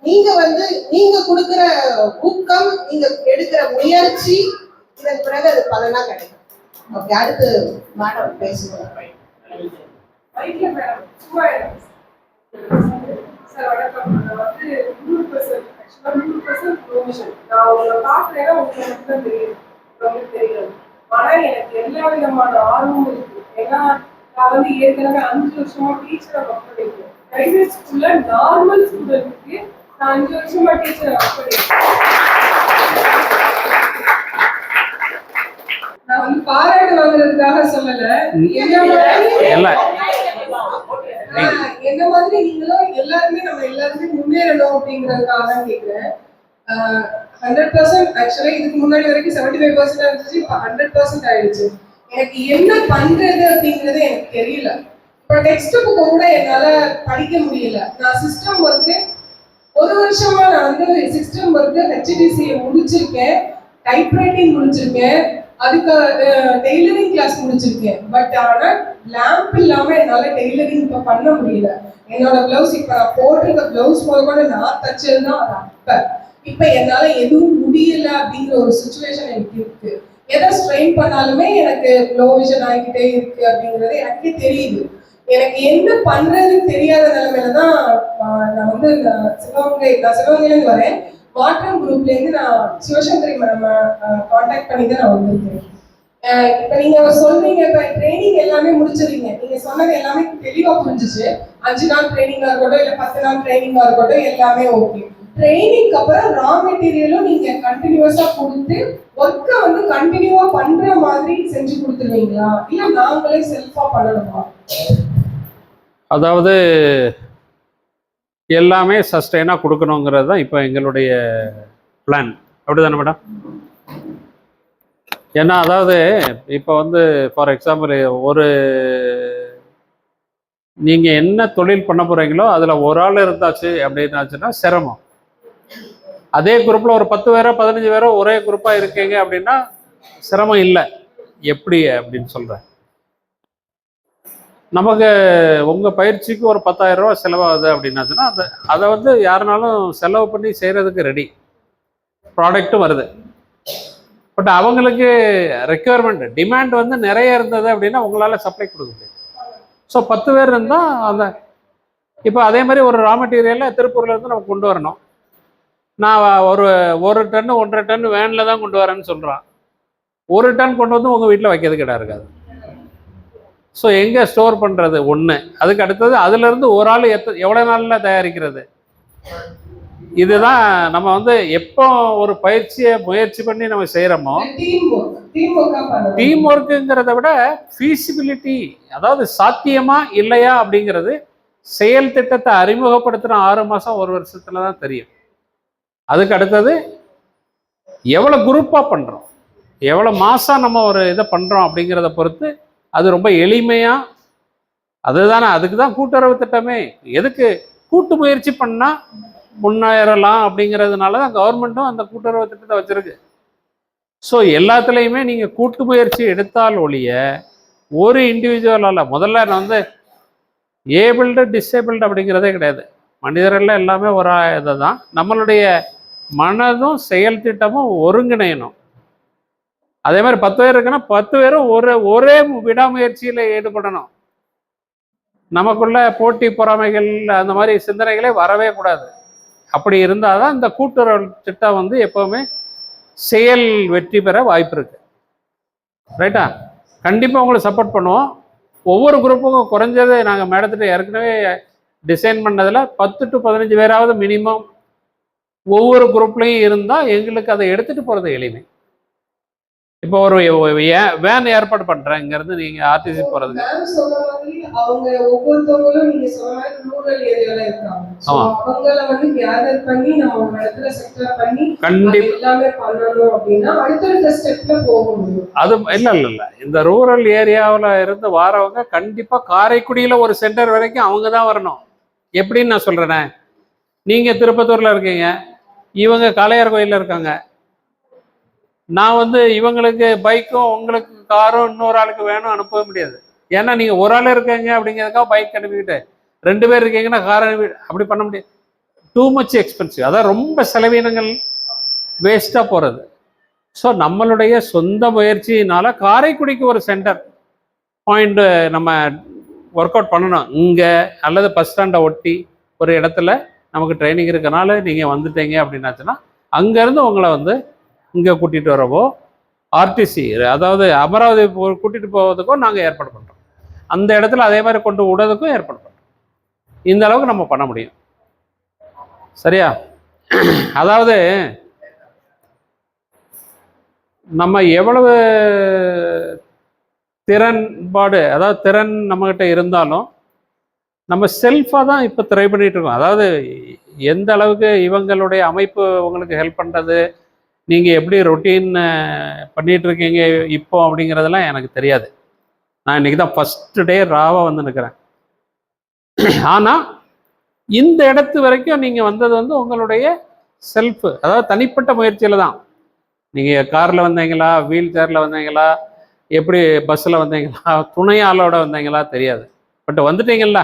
[SPEAKER 7] நீங்க கொடுக்கிற ஊக்கம், நீங்க எடுக்கிற முயற்சி, இதன் பிறகு அது பலனா கிடைக்கும். ஓகே, அடுத்து மேடம் பேசுவோம்.
[SPEAKER 9] சார் வணக்கம். நான் வந்து 100% ப்ரொவிஷன். நான் உங்களை பார்க்குறேன்னா உங்களுக்கு மட்டும்தான் தெரியும், ரொம்ப தெரியும். ஆனா எனக்கு எல்லா விதமான ஆர்வமும் இருக்கு. ஏன்னா நான் வந்து ஏற்கனவே 5 வருஷமா டீச்சரை ஒர்க் பண்ணிருக்கேன். பிரைவேட் ஸ்கூல்ல நார்மல் ஸ்டூடெண்ட்க்கு நான் 5 வருஷமா டீச்சரை ஒர்க் பண்ணிருக்கேன். நான் வந்து பாராட்டு வாங்குறதுக்காக சொல்லல, என்ன மாதிரி நீங்களும் எல்லாருமே முன்னேறணும் அப்படிங்கறதுக்காக தான் கேட்கிறேன். 100% ஆக்சுவலா இதுக்கு முன்னாடி வரைக்கும் 75% இருந்துச்சு, இப்போ 100% ஆயிடுச்சு. எனக்கு என்ன பண்றது அப்படிங்கிறது எனக்கு தெரியல. இப்போ டெக்ஸ்ட் புக்கை கூட என்னால படிக்க முடியல. நான் சிஸ்டம் ஒர்க்கு 1 வருஷமா நான் வந்து சிஸ்டம் ஒர்க்கு HDCA முடிச்சிருக்கேன், டைப்ரைட்டிங் முடிச்சிருக்கேன், அதுக்கு டெய்லரிங் கிளாஸ் முடிச்சிருக்கேன். பட் ஆனா லேம்ப் இல்லாம என்னால டெய்லரிங் இப்ப பண்ண முடியல. என்னோட பிளவுஸ் இப்ப நான் போட்டிருக்க பிளவுஸ் முதல்ல நான் தச்சதுதான் அது. இப்ப என்னால எதுவும் முடியல அப்படிங்கிற ஒரு சுச்சுவேஷன் எனக்கு இருக்கு. எதை ஸ்ட்ரெயின் பண்ணாலுமே எனக்கு லோ விஷன் ஆகிக்கிட்டே இருக்கு அப்படிங்கிறது எனக்கே தெரியுது. எனக்கு என்ன பண்றதுன்னு தெரியாத நிலைமையில தான் நான் வந்து சிவகங்கையிலேருந்து வரேன். மாற்றம் குரூப்ல இருந்து நான் சிவசங்கரி மேம் கான்டாக்ட் பண்ணி தான் நான் வந்திருக்கேன். இப்ப நீங்க சொல்றீங்க, இப்ப ட்ரைனிங் எல்லாமே முடிச்சிருக்கீங்க, நீங்க சொன்னது எல்லாமே தெளிவா புரிஞ்சிச்சு. 5 நாள் ட்ரைனிங்கா இருக்கட்டும் இல்ல 10 நாள் ட்ரைனிங்கா இருக்கட்டும் எல்லாமே ஓகே. ட்ரைனிங்க்கு அப்புறம் ரா மெட்டீரியலும் நீங்க கண்டினியூஸா கொடுத்து ஒர்க்கை வந்து கண்டினியூவா பண்ற மாதிரி செஞ்சு கொடுத்துருவீங்களா, இல்ல நாங்களே செல்ஃபா பண்ணணுமா?
[SPEAKER 1] அதாவது எல்லாமே சஸ்டெயினாக கொடுக்கணுங்கிறது தான் இப்போ எங்களுடைய பிளான். அப்படிதானே மேடம்? ஏன்னா அதாவது இப்போ வந்து ஃபார் எக்ஸாம்பிள் நீங்கள் என்ன தொழில் பண்ண போகிறீங்களோ அதில் ஒரு ஆள் இருந்தாச்சு அப்படின்னாச்சுன்னா சிரமம். அதே குரூப்பில் ஒரு 10 பேரோ 15 பேரோ ஒரே குரூப்பாக இருக்கீங்க அப்படின்னா சிரமம் இல்லை. எப்படி அப்படின்னு சொல்கிறேன். நமக்கு உங்கள் பயிற்சிக்கு ஒரு 10,000 ரூபா செலவாகுது அப்படின்னாச்சுன்னா அதை வந்து யாருனாலும் செலவு பண்ணி செய்கிறதுக்கு ரெடி, ப்ராடக்ட்டும் வருது. பட் அவங்களுக்கு ரெக்குயர்மெண்ட் டிமாண்ட் வந்து நிறைய இருந்தது அப்படின்னா உங்களால் சப்ளை கொடுக்க முடியாது. ஸோ 10 பேர் இருந்தால் அந்த இப்போ அதே மாதிரி ஒரு ரா மெட்டீரியலை திருப்பூர்லேருந்து நம்ம கொண்டு வரணும். நான் ஒரு டன்னு 1.5 டன் வேனில் தான் கொண்டு வரேன்னு சொல்கிறான். 1 டன் கொண்டு வந்து உங்கள் வீட்டில் வைக்கிறதுக்கு இடம் இருக்காது. ஸோ எங்கே ஸ்டோர் பண்ணுறது ஒன்று, அதுக்கு அடுத்தது அதுலேருந்து ஒரு ஆள் எவ்வளோ நாளில் தயாரிக்கிறது. இதுதான் நம்ம வந்து எப்போ ஒரு பயிற்சியை முயற்சி பண்ணி நம்ம செய்கிறோமோ, டீம் ஒர்க்குங்கிறத விட ஃபீசிபிலிட்டி, அதாவது சாத்தியமா இல்லையா அப்படிங்கிறது செயல் திட்டத்தை அறிமுகப்படுத்தின 6 மாதம் 1 வருஷத்துல தான் தெரியும். அதுக்கு அடுத்தது எவ்வளோ குரூப்பாக பண்ணுறோம், எவ்வளோ மாதம் நம்ம ஒரு இதை பண்ணுறோம் அப்படிங்கிறத பொறுத்து அது ரொம்ப எளிமையாக, அதுதானே அதுக்கு தான் கூட்டுறவு திட்டமே. எதுக்கு கூட்டு முயற்சி பண்ணால் முன்னேறலாம் அப்படிங்கிறதுனால தான் கவர்மெண்ட்டும் அந்த கூட்டுறவு திட்டத்தை வச்சுருக்கு. ஸோ எல்லாத்துலேயுமே நீங்கள் கூட்டு முயற்சி எடுத்தால் ஒழிய ஒரு இண்டிவிஜுவலால், முதல்ல நான் வந்து ஏபிள்டு டிசேபிள்டு அப்படிங்கிறதே கிடையாது. மனிதர்கள் எல்லாமே ஒரு இதை தான். நம்மளுடைய மனதும் செயல் திட்டமும் ஒருங்கிணையணும். அதே மாதிரி 10 பேர் இருக்குன்னா 10 பேரும் ஒரே விடாமுயற்சியில் ஈடுபடணும். நமக்குள்ள போட்டி பொறாமைகள் அந்த மாதிரி சிந்தனைகளே வரவே கூடாது. அப்படி இருந்தால் தான் இந்த கூட்டுறவு திட்டம் வந்து எப்போவுமே செயல் வெற்றி பெற வாய்ப்பு இருக்கு. ரைட்டா? கண்டிப்பாக உங்களை சப்போர்ட் பண்ணுவோம். ஒவ்வொரு குரூப்புக்கும் குறைஞ்சது நாங்கள் மேடத்திட்ட ஏற்கனவே டிசைன் பண்ணதில் 10 to 15 பேராவது மினிமம் ஒவ்வொரு குரூப்லையும் இருந்தால் எங்களுக்கு அதை எடுத்துகிட்டு போகிறது எளிமை. இப்போ ஒரு வேன் ஏற்பாடு பண்ணுறேன் இங்கேருந்து நீங்கள் ஆர்டிசி போகிறதுக்கு.
[SPEAKER 9] மேம் சொன்ன மாதிரி அவங்க ஒவ்வொருத்தவங்களும் நீங்க சொன்ன மாதிரி ரூரல் ஏரியால இருக்காங்க.
[SPEAKER 1] ஆமா.
[SPEAKER 9] அவங்கள வந்து கேதர் பண்ணி நம்ம ஒரு இடத்துல செக்டர் பண்ணி
[SPEAKER 1] கண்டிப்பா
[SPEAKER 9] எல்லாமே பண்ணணும் அப்படின்னா அடுத்தடுத்த ஸ்டெப்ல போக முடியும்.
[SPEAKER 1] அது இல்லை இந்த ரூரல் ஏரியாவில் இருந்து வரவங்க கண்டிப்பாக காரைக்குடியில் ஒரு சென்டர் வரைக்கும் அவங்க தான் வரணும். எப்படின்னு நான் சொல்கிறேனே, நீங்கள் திருப்பத்தூரில் இருக்கீங்க, இவங்க காளையார் கோயிலில் இருக்காங்க. நான் வந்து இவங்களுக்கு பைக்கும் உங்களுக்கு காரும் இன்னொரு ஆளுக்கு வேணும் அனுப்பவே முடியாது. ஏன்னா நீங்கள் ஒரு ஆள் இருக்கீங்க அப்படிங்கிறதுக்காக பைக் அனுப்பிக்கிட்டு 2 பேர் இருக்கீங்கன்னா கார் அனுப்பி அப்படி பண்ண முடியாது. Too much expensive. அதான் ரொம்ப செலவினங்கள் வேஸ்ட்டாக போகிறது. ஸோ நம்மளுடைய சொந்த முயற்சியினால காரைக்குடிக்கு ஒரு சென்டர் பாயிண்ட் நம்ம ஒர்க் அவுட் பண்ணணும். இங்கே அல்லது பஸ் ஸ்டாண்டை ஒட்டி ஒரு இடத்துல நமக்கு ட்ரைனிங் இருக்கனால நீங்கள் வந்துட்டீங்க அப்படின்னாச்சுன்னா அங்கேருந்து உங்களை வந்து இங்கே கூட்டிகிட்டு வரவோ ஆர்டிசி அதாவது அமராவதி கூட்டிகிட்டு போவதுக்கோ நாங்கள் ஏற்பாடு பண்ணுறோம். அந்த இடத்துல அதே மாதிரி கொண்டு விடுறதுக்கும் ஏற்பாடு பண்ணுறோம். இந்த அளவுக்கு நம்ம பண்ண முடியும். சரியா? அதாவது நம்ம எவ்வளவு திறன்பாடு அதாவது திறன் நம்மகிட்ட இருந்தாலும் நம்ம செல்ஃபாக தான் இப்போ ட்ரை பண்ணிகிட்டு இருக்கோம். அதாவது எந்த அளவுக்கு இவங்களுடைய அமைப்பு உங்களுக்கு ஹெல்ப் பண்ணுறது, நீங்கள் எப்படி ரொட்டீன் பண்ணிகிட்ருக்கீங்க இப்போ அப்படிங்கிறதெல்லாம் எனக்கு தெரியாது. நான் இன்றைக்கி தான் ஃபஸ்ட்டு டே ராவாக வந்து நிற்கிறேன். ஆனால் இந்த இடத்து வரைக்கும் நீங்கள் வந்தது வந்து உங்களுடைய செல்ஃபு அதாவது தனிப்பட்ட முயற்சியில் தான். நீங்கள் காரில் வந்தீங்களா, வீல் சேரில் வந்தீங்களா, எப்படி பஸ்ஸில் வந்தீங்களா, துணையாளோட வந்தீங்களா தெரியாது. பட் வந்துட்டீங்களா,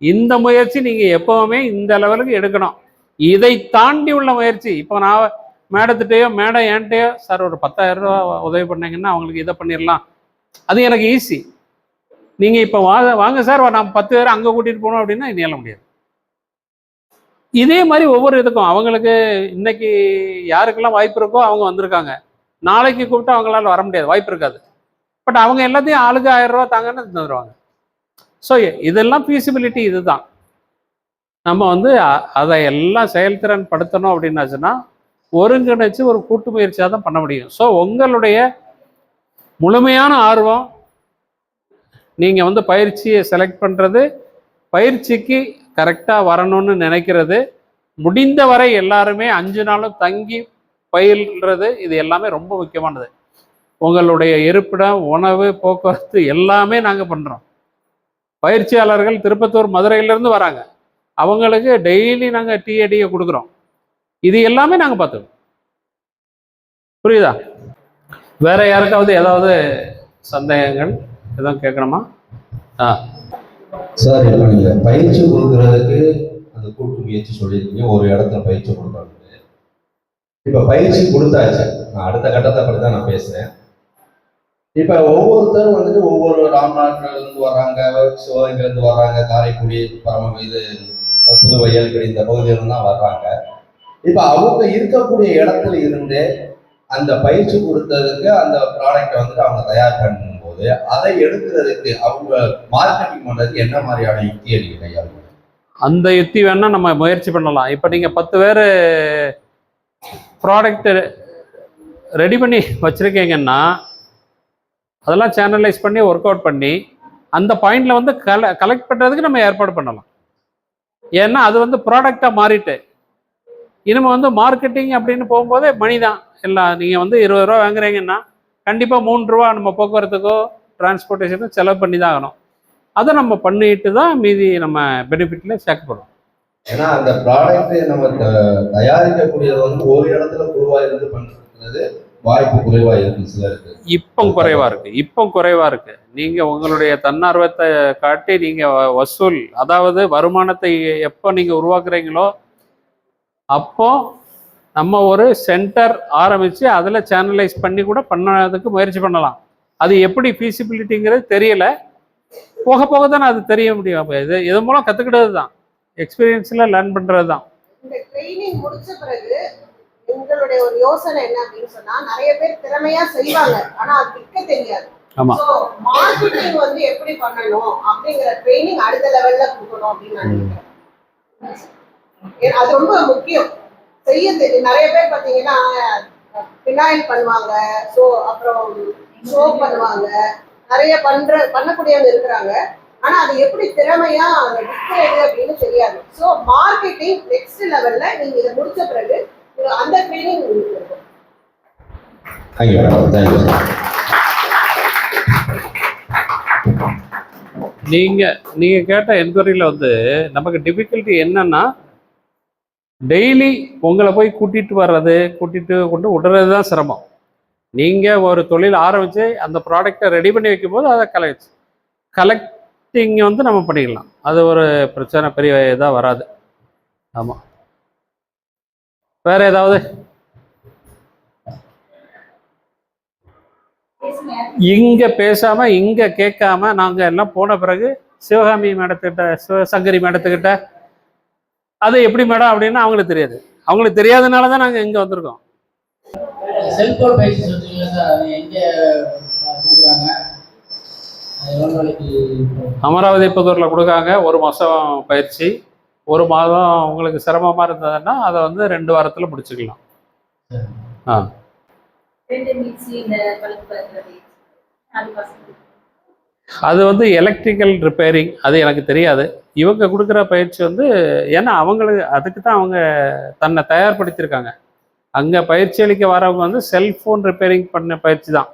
[SPEAKER 1] இந்த முயற்சி நீங்கள் எப்போவுமே இந்த லெவலுக்கு எடுக்கணும். இதை தாண்டி உள்ள முயற்சி இப்போ நான் மேடத்திட்டையோ மேடம் என்கிட்டயோ சார் ஒரு 10,000 ரூபா உதவி பண்ணீங்கன்னா அவங்களுக்கு இதை பண்ணிடலாம், அது எனக்கு ஈஸி. நீங்கள் இப்போ வாங்க சார் நான் 10 பேர் அங்கே கூட்டிகிட்டு போகணும் அப்படின்னா இனியால முடியாது. இதே மாதிரி ஒவ்வொரு இதுக்கும் அவங்களுக்கு இன்னைக்கு யாருக்கெல்லாம் வாய்ப்பு இருக்கோ அவங்க வந்திருக்காங்க. நாளைக்கு கூப்பிட்டு அவங்களால வர முடியாது, வாய்ப்பு இருக்காது. பட் அவங்க எல்லாத்தையும் ஆளுக்கு 1000 ரூபா தாங்கன்னு தந்துடுவாங்க. ஸோ இதெல்லாம் ஃபீசிபிலிட்டி இதுதான். நம்ம வந்து அதை எல்லாம் செயல்திறன் படுத்தணும் அப்படின்னாச்சுன்னா ஒருங்கிணைச்சு ஒரு கூட்டு முயற்சியாக தான் பண்ண முடியும். ஸோ உங்களுடைய முழுமையான ஆர்வம், நீங்கள் வந்து பயிற்சியை செலக்ட் பண்ணுறது, பயிற்சிக்கு கரெக்டாக வரணும்னு நினைக்கிறது, முடிந்த வரை எல்லாருமே 5 நாளும் தங்கி பயில்றது, இது எல்லாமே ரொம்ப முக்கியமானது. உங்களுடைய இருப்பிடம், உணவு, போக்குவரத்து எல்லாமே நாங்கள் பண்ணுறோம். பயிற்சியாளர்கள் திருப்பத்தூர் மதுரையிலேருந்து வராங்க, அவங்களுக்கு டெய்லி நாங்கள் டிஏடியை கொடுக்குறோம். இது எல்லாமே நாங்கள் பார்த்துக்கோம். புரியுதா? வேற யாருக்காவது ஏதாவது சந்தேகங்கள் எதுவும் கேட்கணுமா?
[SPEAKER 4] சார், இப்போ நீங்கள் பயிற்சி கொடுக்கறதுக்கு அந்த கூட்டு முயற்சி சொல்லியிருக்கீங்க, ஒரு இடத்துல பயிற்சி கொடுக்கறது. இப்போ பயிற்சி கொடுத்தாச்சு, நான் அடுத்த கட்டத்தை பற்றி தான் நான் பேசுகிறேன். இப்போ ஒவ்வொருத்தரும் வந்துட்டு ஒவ்வொரு ராம்நாட்லேருந்து வர்றாங்க, சிவகங்கையிலேருந்து வர்றாங்க, காரைக்குடி, புதுவை, ஏல்குடி இந்த பகுதியிலேருந்து தான் வர்றாங்க. இப்போ அவங்க இருக்கக்கூடிய இடத்துல இருந்து அந்த பயிற்சி கொடுத்ததுக்கு அந்த ப்ராடக்டை வந்துட்டு அவங்க தயார் பண்ணும்போது அதை எடுக்கிறதுக்கு அவங்க மார்க்கெட்டிங் பண்ணுறதுக்கு என்ன மாதிரியான யுக்தியை நீங்கள் கையாளுங்க?
[SPEAKER 1] அந்த யுக்தி வேணா நம்ம முயற்சி பண்ணலாம். இப்போ நீங்கள் 10 பேர் ப்ராடக்ட் ரெடி பண்ணி வச்சுருக்கீங்கன்னா அதெல்லாம் சேனலைஸ் பண்ணி ஒர்க் அவுட் பண்ணி அந்த பாயிண்டில் வந்து கலெக்ட் பண்ணுறதுக்கு நம்ம ஏற்பாடு பண்ணலாம். ஏன்னா அது வந்து ப்ராடக்டாக மாறிட்டு இனிமே வந்து மார்க்கெட்டிங் அப்படின்னு போகும்போதே மணி தான் எல்லாம். நீங்கள் வந்து 20 ரூபா வாங்குறீங்கன்னா கண்டிப்பாக 3 ரூபா நம்ம போக்குவரத்துக்கோ டிரான்ஸ்போர்ட்டேஷனுக்கும் செலவு பண்ணி தான் ஆகணும். அதை நம்ம பண்ணிட்டு தான் மீதி நம்ம பெனிஃபிட்ல சேர்க்கப்படும்.
[SPEAKER 4] ஏன்னா அந்த ப்ராடக்ட் நம்ம தயாரிக்கக்கூடியது வந்து ஒரு இடத்துல குழுவாக இருந்து பண்ணுறது வாய்ப்பு குறைவாக இருக்கு சிலருக்கு. இப்போ குறைவா இருக்கு. நீங்க உங்களுடைய தன்னார்வத்தை காட்டி நீங்க வசூல் அதாவது வருமானத்தை எப்போ நீங்க உருவாக்குறீங்களோ அப்போ நம்ம ஒரு சென்டர் ஆரம்பிச்சு அதில் சேனலைஸ் பண்ணி கூட பண்ணதுக்கு முயற்சி பண்ணலாம். அது எப்படி ஃபீசிபிலிட்டிங்கிறது தெரியல, போக போக தானே அது தெரிய முடியும். இது மூலம் கற்றுக்கிட்டது தான், எக்ஸ்பீரியன்ஸில் லேர்ன் பண்ணுறது தான்.
[SPEAKER 7] இந்த ட்ரைனிங் முடிச்ச பிறகு எங்களுடைய ஒரு யோசனை என்ன அப்படின்னு சொன்னா, நிறைய பேர் திறமையா செய்வாங்க, ஆனா அது விற்க தெரியாது.
[SPEAKER 1] ஆமா.
[SPEAKER 7] சோ மார்க்கெட்டிங் வந்து எப்படி பண்ணணும் அப்படிங்கிற ட்ரைனிங் அடுத்த லெவல்ல கொடுக்கணும் அப்படின்னு நான் நினைக்கிறேன். அது ரொம்ப முக்கியம். செய்ய தெரியும். நிறைய பேர் பாத்தீங்கன்னா பினாயில் பண்ணுவாங்க, ஸோ அப்புறம் சோப் பண்ணுவாங்க, நிறைய பண்ணக்கூடியவங்க இருக்கிறாங்க. ஆனா அது எப்படி திறமையா அதை விற்கிறது அப்படின்னு தெரியாது. ஸோ மார்க்கெட்டிங் நெக்ஸ்ட் லெவல்ல நீங்க இதை முடிச்ச பிறகு அந்த ட்ரைனிங் உங்களுக்கு இருக்கும்.
[SPEAKER 10] Thank you madam. Thank you sir.
[SPEAKER 1] நீங்க கேட்ட என்கொயரியில் வந்து நமக்கு டிஃபிகல்ட்டி என்னன்னா, டெய்லி உங்களை போய் கூட்டிட்டு வர்றது, கூட்டிட்டு கொண்டு விடுறது தான் சிரமம். நீங்க ஒரு தொழில் ஆரம்பிச்சு அந்த ப்ராடக்டை ரெடி பண்ணி வைக்கும்போது அதை கலெக்டிங் வந்து நம்ம பண்ணிக்கலாம். அது ஒரு பிரச்சனை, பெரிய இதாக வராது. ஆமாம். வேற ஏதாவது? இங்க பேசாம இங்க கேட்காம நாங்க எல்லாம் போன பிறகு சிவகாமி மேடத்துக்கிட்ட, சிவசங்கரி மேடத்துக்கிட்ட அது எப்படி மேடம் அப்படின்னா அவங்களுக்கு தெரியாது. அவங்களுக்கு தெரியாதனால தான் நாங்கள் இங்கே வந்திருக்கோம்.
[SPEAKER 11] செல்போன் பயிற்சி சொல்றீங்களா சார், அது எங்க கொடுக்குறாங்க?
[SPEAKER 1] அமராவதி புதூரில் கொடுக்காங்க. 1 மாதம் பயிற்சி. 1 மாதம் உங்களுக்கு சிரமமாக இருந்ததுன்னா அதை வந்து 2 வாரத்தில் முடிச்சுக்கலாம். ஆ, அது வந்து எலக்ட்ரிக்கல் ரிப்பேரிங். அது எனக்கு தெரியாது. இவங்க கொடுக்குற பயிற்சி வந்து, ஏன்னா அவங்களுக்கு அதுக்கு தான் அவங்க தன்னை தயார்படுத்தியிருக்காங்க. அங்கே பயிற்சி அளிக்க வரவங்க வந்து செல்ஃபோன் ரிப்பேரிங் பண்ண பயிற்சி தான்.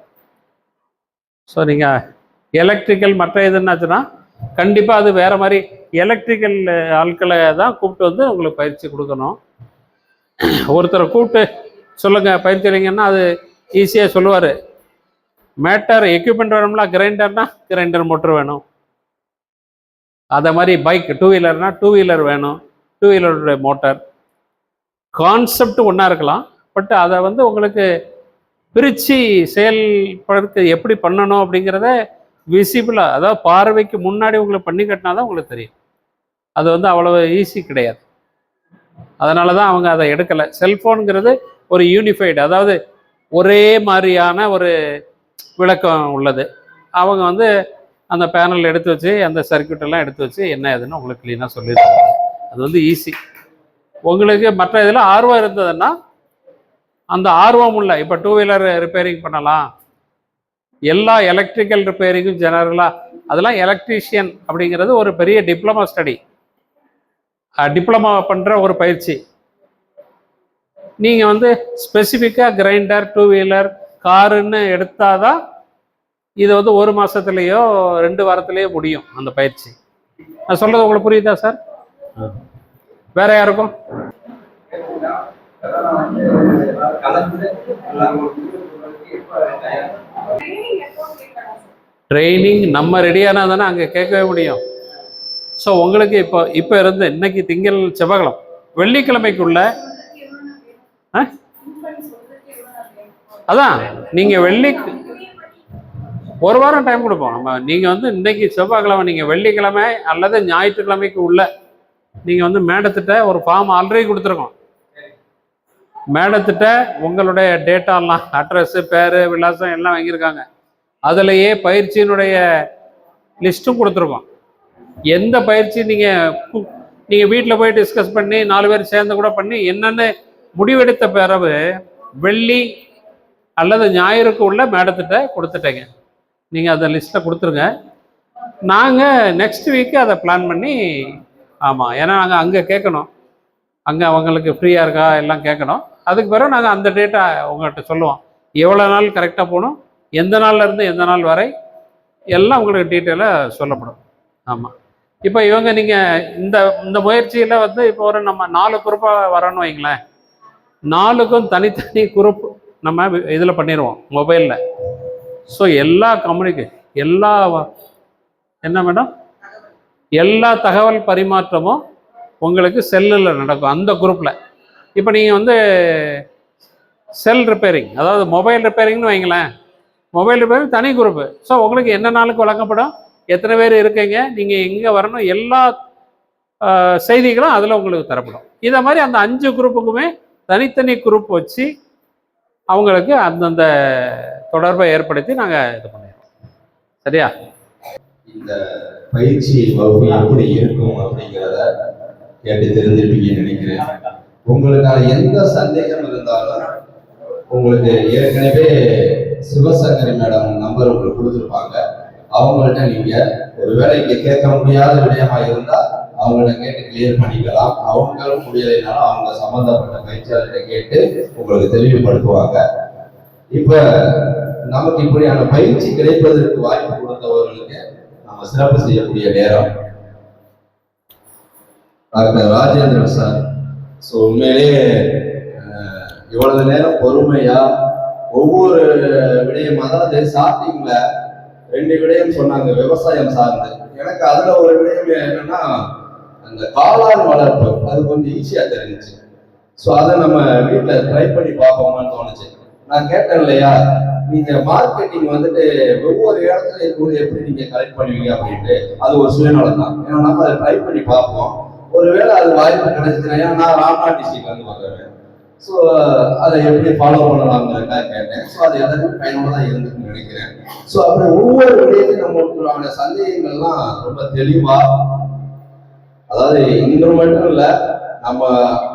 [SPEAKER 1] ஸோ நீங்கள் எலக்ட்ரிக்கல் மற்ற எதுனாச்சுன்னா கண்டிப்பாக அது வேறு மாதிரி எலக்ட்ரிக்கல் ஆட்களை தான் கூப்பிட்டு வந்து உங்களுக்கு பயிற்சி கொடுக்கணும். ஒருத்தரை கூப்பிட்டு சொல்லுங்கள் பயிற்சி அளிங்கன்னா அது ஈஸியாக சொல்லுவார். மேட்டர் எக்யூப்மெண்ட் வேணும்னா கிரைண்டர்னா கிரைண்டர் மோட்டர் வேணும். அதை மாதிரி பைக் 2 வீலர்னா 2 வீலர் வேணும், 2 வீலருடைய மோட்டார். கான்செப்ட் ஒன்றா இருக்கலாம், பட் அதை வந்து உங்களுக்கு பிரித்து செயல்படுத்த எப்படி பண்ணணும் அப்படிங்கிறத விசிபிளாக, அதாவது பார்வைக்கு முன்னாடி உங்களுக்கு பண்ணி கட்டினா தான் உங்களுக்கு தெரியும். அது வந்து அவ்வளோ ஈஸி கிடையாது. அதனால தான் அவங்க அதை எடுக்கலை. செல்ஃபோனுங்கிறது ஒரு யூனிஃபைடு, அதாவது ஒரே மாதிரியான ஒரு விளக்கம் உள்ளது. அவங்க வந்து அந்த பேனல் எடுத்து வச்சு அந்த சர்க்யூட் எல்லாம் எடுத்து வச்சு என்ன ஏதுன்னு உங்களுக்கு க்ளீனாக சொல்லியிருக்காங்க. அது வந்து ஈஸி. உங்களுக்கு மற்ற இதில் ஆர்வம் இருந்ததுன்னா அந்த ஆர்வம் உள்ள, இப்போ 2 வீலர் ரிப்பேரிங் பண்ணலாம், எல்லா எலக்ட்ரிக்கல் ரிப்பேரிங்கும் ஜெனரலாக அதெல்லாம் எலக்ட்ரீஷியன் அப்படிங்கிறது ஒரு பெரிய டிப்ளமா ஸ்டடி, டிப்ளமா பண்ணுற ஒரு பயிற்சி. நீங்கள் வந்து ஸ்பெசிஃபிக்காக கிரைண்டர் 2 வீலர் காருன்னு எடுத்தாதான் இது வந்து 1 மாதத்துலேயோ 2 வாரத்துலேயோ முடியும் அந்த பயிற்சி. நான் சொல்கிறது உங்களுக்கு புரியுதா சார்? வேற யாருக்கும்? ட்ரைனிங் நம்ம ரெடியானா தானே அங்கே கேட்கவே முடியும். ஸோ உங்களுக்கு இப்போ இருந்து இன்னைக்கு திங்கள் செவ்வாய்க்கிழமை, வெள்ளிக்கிழமைக்குள்ள அதான் நீங்கள் ஒரு வாரம் டைம் கொடுப்போம் நம்ம. நீங்கள் வந்து இன்னைக்கு செவ்வாய்க்கிழமை, நீங்கள் வெள்ளிக்கிழமை அல்லது ஞாயிற்றுக்கிழமைக்கு உள்ள நீங்கள் வந்து மேடத்திட்ட ஒரு ஃபார்ம் ஆல்ரெடி கொடுத்துருக்கோம். மேடத்திட்ட உங்களுடைய டேட்டாலாம், அட்ரஸு, பேர், விலாசம் எல்லாம் வாங்கியிருக்காங்க. அதுலேயே பயிற்சியினுடைய லிஸ்ட்டும் கொடுத்துருக்கோம். எந்த பயிற்சி நீங்கள் வீட்டில் போய் டிஸ்கஸ் பண்ணி 4 பேர் சேர்ந்து கூட பண்ணி என்னென்னு முடிவெடுத்த பிறகு வெள்ளி அல்லது ஞாயிறுக்கு உள்ள மேடத்திட்ட கொடுத்துட்டேங்க. நீங்கள் அந்த லிஸ்ட்டை கொடுத்துருங்க. நாங்கள் நெக்ஸ்ட் வீக்கு அதை பிளான் பண்ணி, ஆமாம், ஏன்னா நாங்கள் அங்கே கேட்கணும், அங்கே அவங்களுக்கு ஃப்ரீயாக இருக்கா எல்லாம் கேட்கணும். அதுக்கு பிறகு நாங்கள் அந்த டேட்டா உங்கள்கிட்ட சொல்லுவோம். எவ்வளோ நாள் கரெக்டாக போகணும், எந்த நாள்லேருந்து எந்த நாள் வரை எல்லாம் உங்களுக்கு டீட்டெயிலாக சொல்லப்படும். ஆமாம். இப்போ இவங்க நீங்கள் இந்த முயற்சியில் வந்து இப்போ ஒரு நம்ம 4 குரூப்பாக வரணும் வைங்களேன். 4க்கும் தனித்தனி குரூப் நம்ம இதில் பண்ணிடுவோம் மொபைலில். ஸோ எல்லா என்ன மேடம், எல்லா தகவல் பரிமாற்றமும் உங்களுக்கு செல்லில் நடக்கும் அந்த குரூப்பில். இப்போ நீங்கள் வந்து செல் ரிப்பேரிங், அதாவது மொபைல் ரிப்பேரிங்னு வைங்களேன், மொபைல் ரிப்பேரிங் தனி குரூப்பு. ஸோ உங்களுக்கு என்ன நாளுக்கு வழங்கப்படும், எத்தனை பேர் இருக்கீங்க, நீங்கள் எங்கே வரணும், எல்லா செய்திகளும் அதில் உங்களுக்கு தரப்படும். இதை மாதிரி அந்த 5 குரூப்புக்குமே தனித்தனி குரூப் வச்சு அவங்களுக்கு அந்தந்த தொடர்பை ஏற்படுத்தி நாங்கள் இது பண்ணிடுறோம். சரியா?
[SPEAKER 10] இந்த பயிற்சி வகுப்பு எப்படி இருக்கும் அப்படிங்கிறத கேட்டு தெரிஞ்சிருப்பீங்கன்னு நினைக்கிறேன். உங்களுக்கான எந்த சந்தேகம் இருந்தாலும் உங்களுக்கு ஏற்கனவே சிவசங்கரி மேடம் நம்பர் உங்களுக்கு கொடுத்துருப்பாங்க. அவங்கள்ட்ட நீங்க ஒருவேளை இங்க கேட்க முடியாத விடயமா இருந்தா அவங்கள்ட்ட கேட்டு கிளியர் பண்ணிக்கலாம். அவங்களும் முடியலைனாலும் அவங்க சம்பந்தப்பட்ட பயிற்சியாளர்கிட்ட கேட்டு உங்களுக்கு தெளிவுபடுத்துவாங்க. இப்ப நமக்கு இப்படியான பயிற்சி கிடைப்பதற்கு வாய்ப்பு கொடுத்தவர்களுக்கு நம்ம சிறப்பு செய்யக்கூடிய நேரம். டாக்டர் ராஜேந்திரன் சார் உண்மையிலேயே இவ்வளவு நேரம் பொறுமையா ஒவ்வொரு விடயம், அதாவது ஸ்டார்டிங்ல 2 விடயம் சொன்னாங்க விவசாயம் சார்ந்து. எனக்கு அதுல ஒரு விடயம் என்னன்னா அந்த காளான் வளர்ப்பு, அது கொஞ்சம் ஈஸியா தெரிஞ்சிச்சு. ஸோ அதை நம்ம வீட்டில் ட்ரை பண்ணி பார்ப்போம்னு தோணுச்சு. நான் கேட்டேன் இல்லையா, நீங்க மார்க்கெட்டிங் வந்துட்டு ஒவ்வொரு இடத்துல இருக்கும்போது எப்படி நீங்க கலெக்ட் பண்ணுவீங்க அப்படின்ட்டு, அது ஒரு சுயநலம் தான். ஏன்னா நம்ம அதை ட்ரை பண்ணி பார்ப்போம். ஒருவேளை அது வாய்ப்பு கிடைச்சிச்சுன்னா, ஏன்னா நான் ராம்நாத் டிஸ்ட்ரிக்ட் வந்து பார்க்குறேன். ஸோ அதை எப்படி ஃபாலோ பண்ணலாம்ங்கிறதுக்காக கேட்டேன். ஸோ அது எல்லாருமே பயனுள்ளதாக இருந்துன்னு நினைக்கிறேன். ஸோ அப்புறம் ஒவ்வொரு விடயத்தையும் நம்மளுக்கான சந்தேகங்கள்லாம் ரொம்ப தெளிவா, அதாவது இன்று மட்டும் இல்லை, நம்ம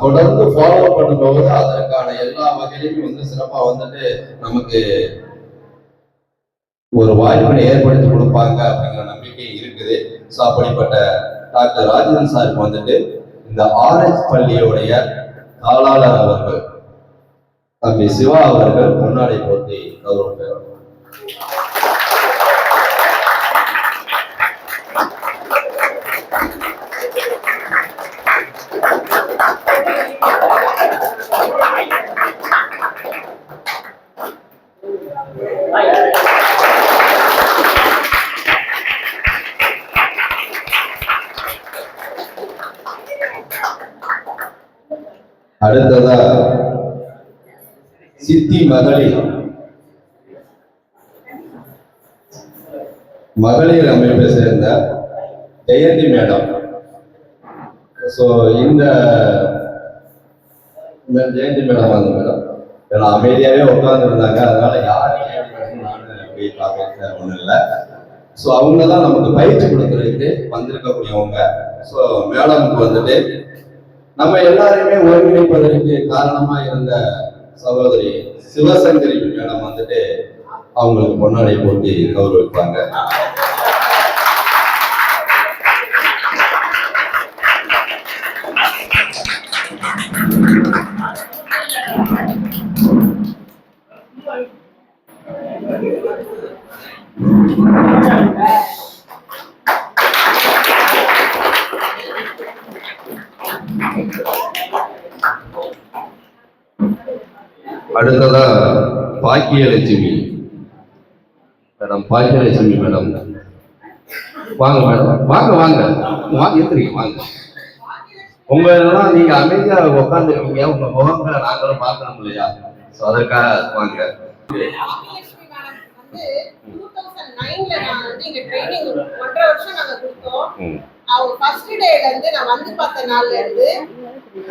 [SPEAKER 10] தொடர்ந்து ஃபாலோ பண்ணும்போது அதற்கான எல்லா வகையிலையும் வந்து சிறப்பா வந்துட்டு நமக்கு ஒரு வாய்ப்பினை ஏற்படுத்தி கொடுப்பாங்க அப்படிங்கிற நம்பிக்கை இருக்குது. ஸோ அப்படிப்பட்ட டாக்டர் ராஜேந்திரன் சாருக்கு வந்துட்டு இந்த ஆர்எஸ் பள்ளியோடைய தாளாளர் அவர்கள் தம்பி சிவா அவர்கள் பொன்னாடை போட்டி கௌரவம் பெறும். அடுத்ததா சித்தி மகளிர் அமைப்பை சேர்ந்த ஜெயந்தி மேடம். ஸோ இந்த ஜெயந்தி மேடம் வாங்க மேடம். ஏன்னா அமைதியாவே உட்கார்ந்து இருந்தாங்க, அதனால யார் நானும் அப்படி பார்க்க ஒன்றும் இல்லை. ஸோ அவங்க தான் நமக்கு பயிற்சி கொடுக்கறதுக்கு வந்திருக்கக்கூடியவங்க. ஸோ மேடமுக்கு வந்துட்டு நம்ம எல்லாருமே ஒருங்கிணைப்பதற்கு காரணமா இருந்த சகோதரி சிவசங்கரி மேடம் வந்துட்டு அவங்களுக்கு பொன்னாடை போட்டி கௌரவிப்பாங்க. அடுத்ததா பாக்கியலட்சுமி மேடம். பாக்கியலட்சுமி மேடம் வாங்க மேடம், வாங்க வாங்க வாங்க எத்திரிங்க வாங்க. உங்க இதெல்லாம் நீங்க அமைதியா உட்காந்துருக்கீங்க, உங்க முகங்களை நாங்களும் பார்க்கணும் இல்லையா? ஸோ அதற்காக வாங்க.
[SPEAKER 3] அவங்க ஃபர்ஸ்ட் டேல இருந்து நான் வந்து பார்த்த நாள்ல இருந்து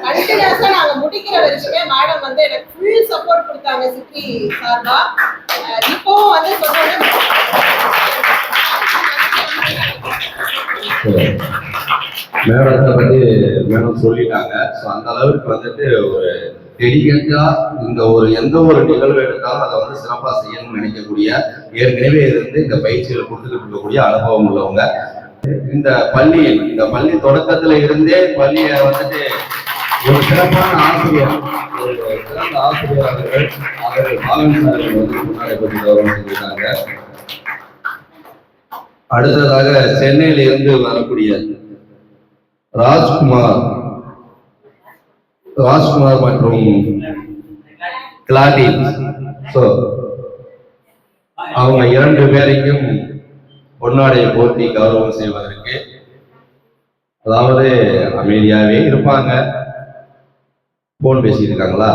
[SPEAKER 3] கண்டினியூஸா நாங்க முடிக்கிற வரைக்குமே மேடம் வந்து எனக்கு ஃபுல் சப்போர்ட் கொடுத்தாங்க சித்தி சார்பா. இப்போவும் வந்து சொல்றேன்
[SPEAKER 10] மேடத்தை பத்தி மேடம் சொல்லிட்டாங்க. ஸோ அந்த அளவுக்கு வந்துட்டு ஒரு டெடிகேட்டா இந்த ஒரு எந்த ஒரு நிகழ்வு எடுத்தாலும் அதை வந்து சிறப்பாக செய்யணும்னு நினைக்கக்கூடிய, ஏற்கனவே இருந்து இந்த பயிற்சிகளை கொடுத்துக்கிட்டு இருக்கக்கூடிய அனுபவம் உள்ளவங்க. இந்த பள்ளி தொடக்கத்துல இருந்தே பள்ளியை வந்துட்டு ஒரு சிறப்பான ஆசிரியர், ஒரு சிறந்த ஆசிரியர் அவர்கள் பாலன் சார் வந்து முன்னாடி பற்றி கௌரவம் செஞ்சிருக்காங்க. அடுத்ததாக சென்னையில இருந்து வரக்கூடிய ராஜ்குமார் மற்றும் கிளாடி. ஸோ அவங்க 2 பேரையும் பொன்னாடையை போட்டி கௌரவம் செய்வதற்கு, அதாவது அமைதியாவே இருப்பாங்க. போன் பேசியிருக்காங்களா?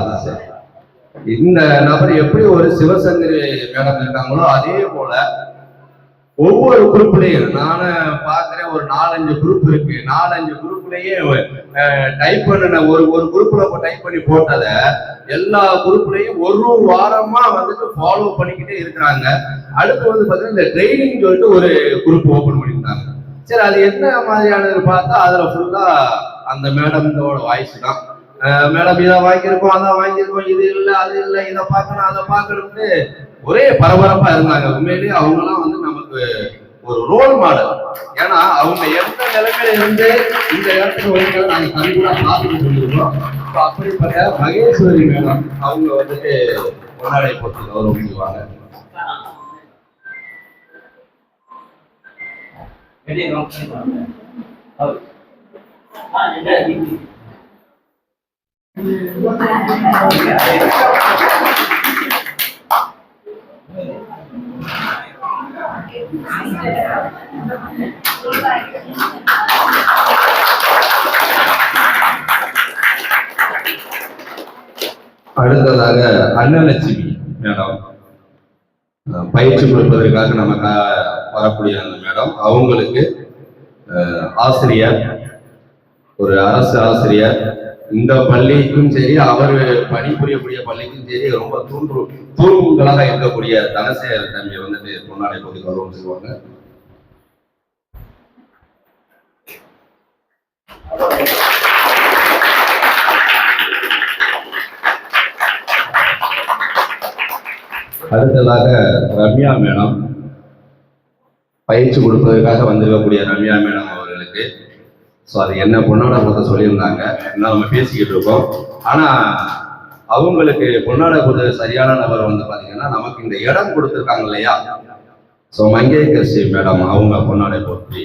[SPEAKER 10] இந்த நபர் எப்படி ஒரு சிவசங்கரி மேடம் இருக்காங்களோ அதே போல ஒவ்வொரு குரூப்லையும் நானும் பார்க்கிறேன். ஒரு 4-5 குரூப் இருக்கு. 4-5 குரூப்லயே டைப் பண்ணின ஒரு குரூப்ல டைப் பண்ணி போட்டதை எல்லா குரூப்லயும் ஒரு வாரமா வந்துட்டு ஃபாலோ பண்ணிக்கிட்டே இருக்கிறாங்க. அடுத்து வந்து பாத்தீங்கன்னா இந்த ட்ரைனிங் சொல்லிட்டு ஒரு குரூப் ஓபன் பண்ணியிருந்தாங்க. சரி, அது என்ன மாதிரியானது பார்த்தா அதுல ஃபுல்லா அந்த மேடமோட வாய்ஸ் தான். மேடம் இதை வாங்கியிருக்கோம், அதை வாங்கியிருக்கோம், இது இல்லை அது இல்லை, இதை பார்க்கணும் அதை பார்க்கணும்னு ஒரே பரபரப்பா இருந்தாங்க. உண்மையிலேயே அவங்கெல்லாம் வந்து நமக்கு ஒரு ரோல் மாடல். ஏன்னா அவங்க எந்த நிலைமையில இருந்து இந்த இடத்துக்கு வந்து நாங்கள் கண்டிப்பா பார்த்துட்டு சொல்லியிருக்கோம். அப்படிப்பட்ட மகேஸ்வரி மேடம் அவங்க வந்துட்டு பொன்னாடை போட்டு கௌரவம் செய்வாங்க. அடுத்ததாக அன்னலட்சுமி மேடம் பயிற்சி கொடுப்பதற்காக நமக்கு வரக்கூடிய அந்த மேடம், அவங்களுக்கு ஆசிரியர், ஒரு அரசு ஆசிரியர், இந்த பள்ளிக்கும் சரி அவர் பணிபுரியக்கூடிய பள்ளிக்கும் சரி ரொம்ப தூண்களாக இருக்கக்கூடிய தனசேகர் தம்பி வந்துட்டு பொன்னாடை போட்டு கௌரவம் செய்வாங்க. அடுத்ததாக ரம்யா மேடம் பயிற்சி கொடுப்பதற்காக வந்திருக்கக்கூடிய ரம்யா மேடம் அவர்களுக்கு அது என்ன பொன்னாடை போட்ட சொல்லியிருந்தாங்க. என்ன நம்ம பேசிக்கிட்டு இருக்கோம். ஆனா அவங்களுக்கு பொன்னாடை போட்ட சரியான நபர் வந்து பாத்தீங்கன்னா நமக்கு இந்த இடம் கொடுத்துருக்காங்க இல்லையா, மங்கேகர் மேடம் அவங்க பொன்னாடை போட்டி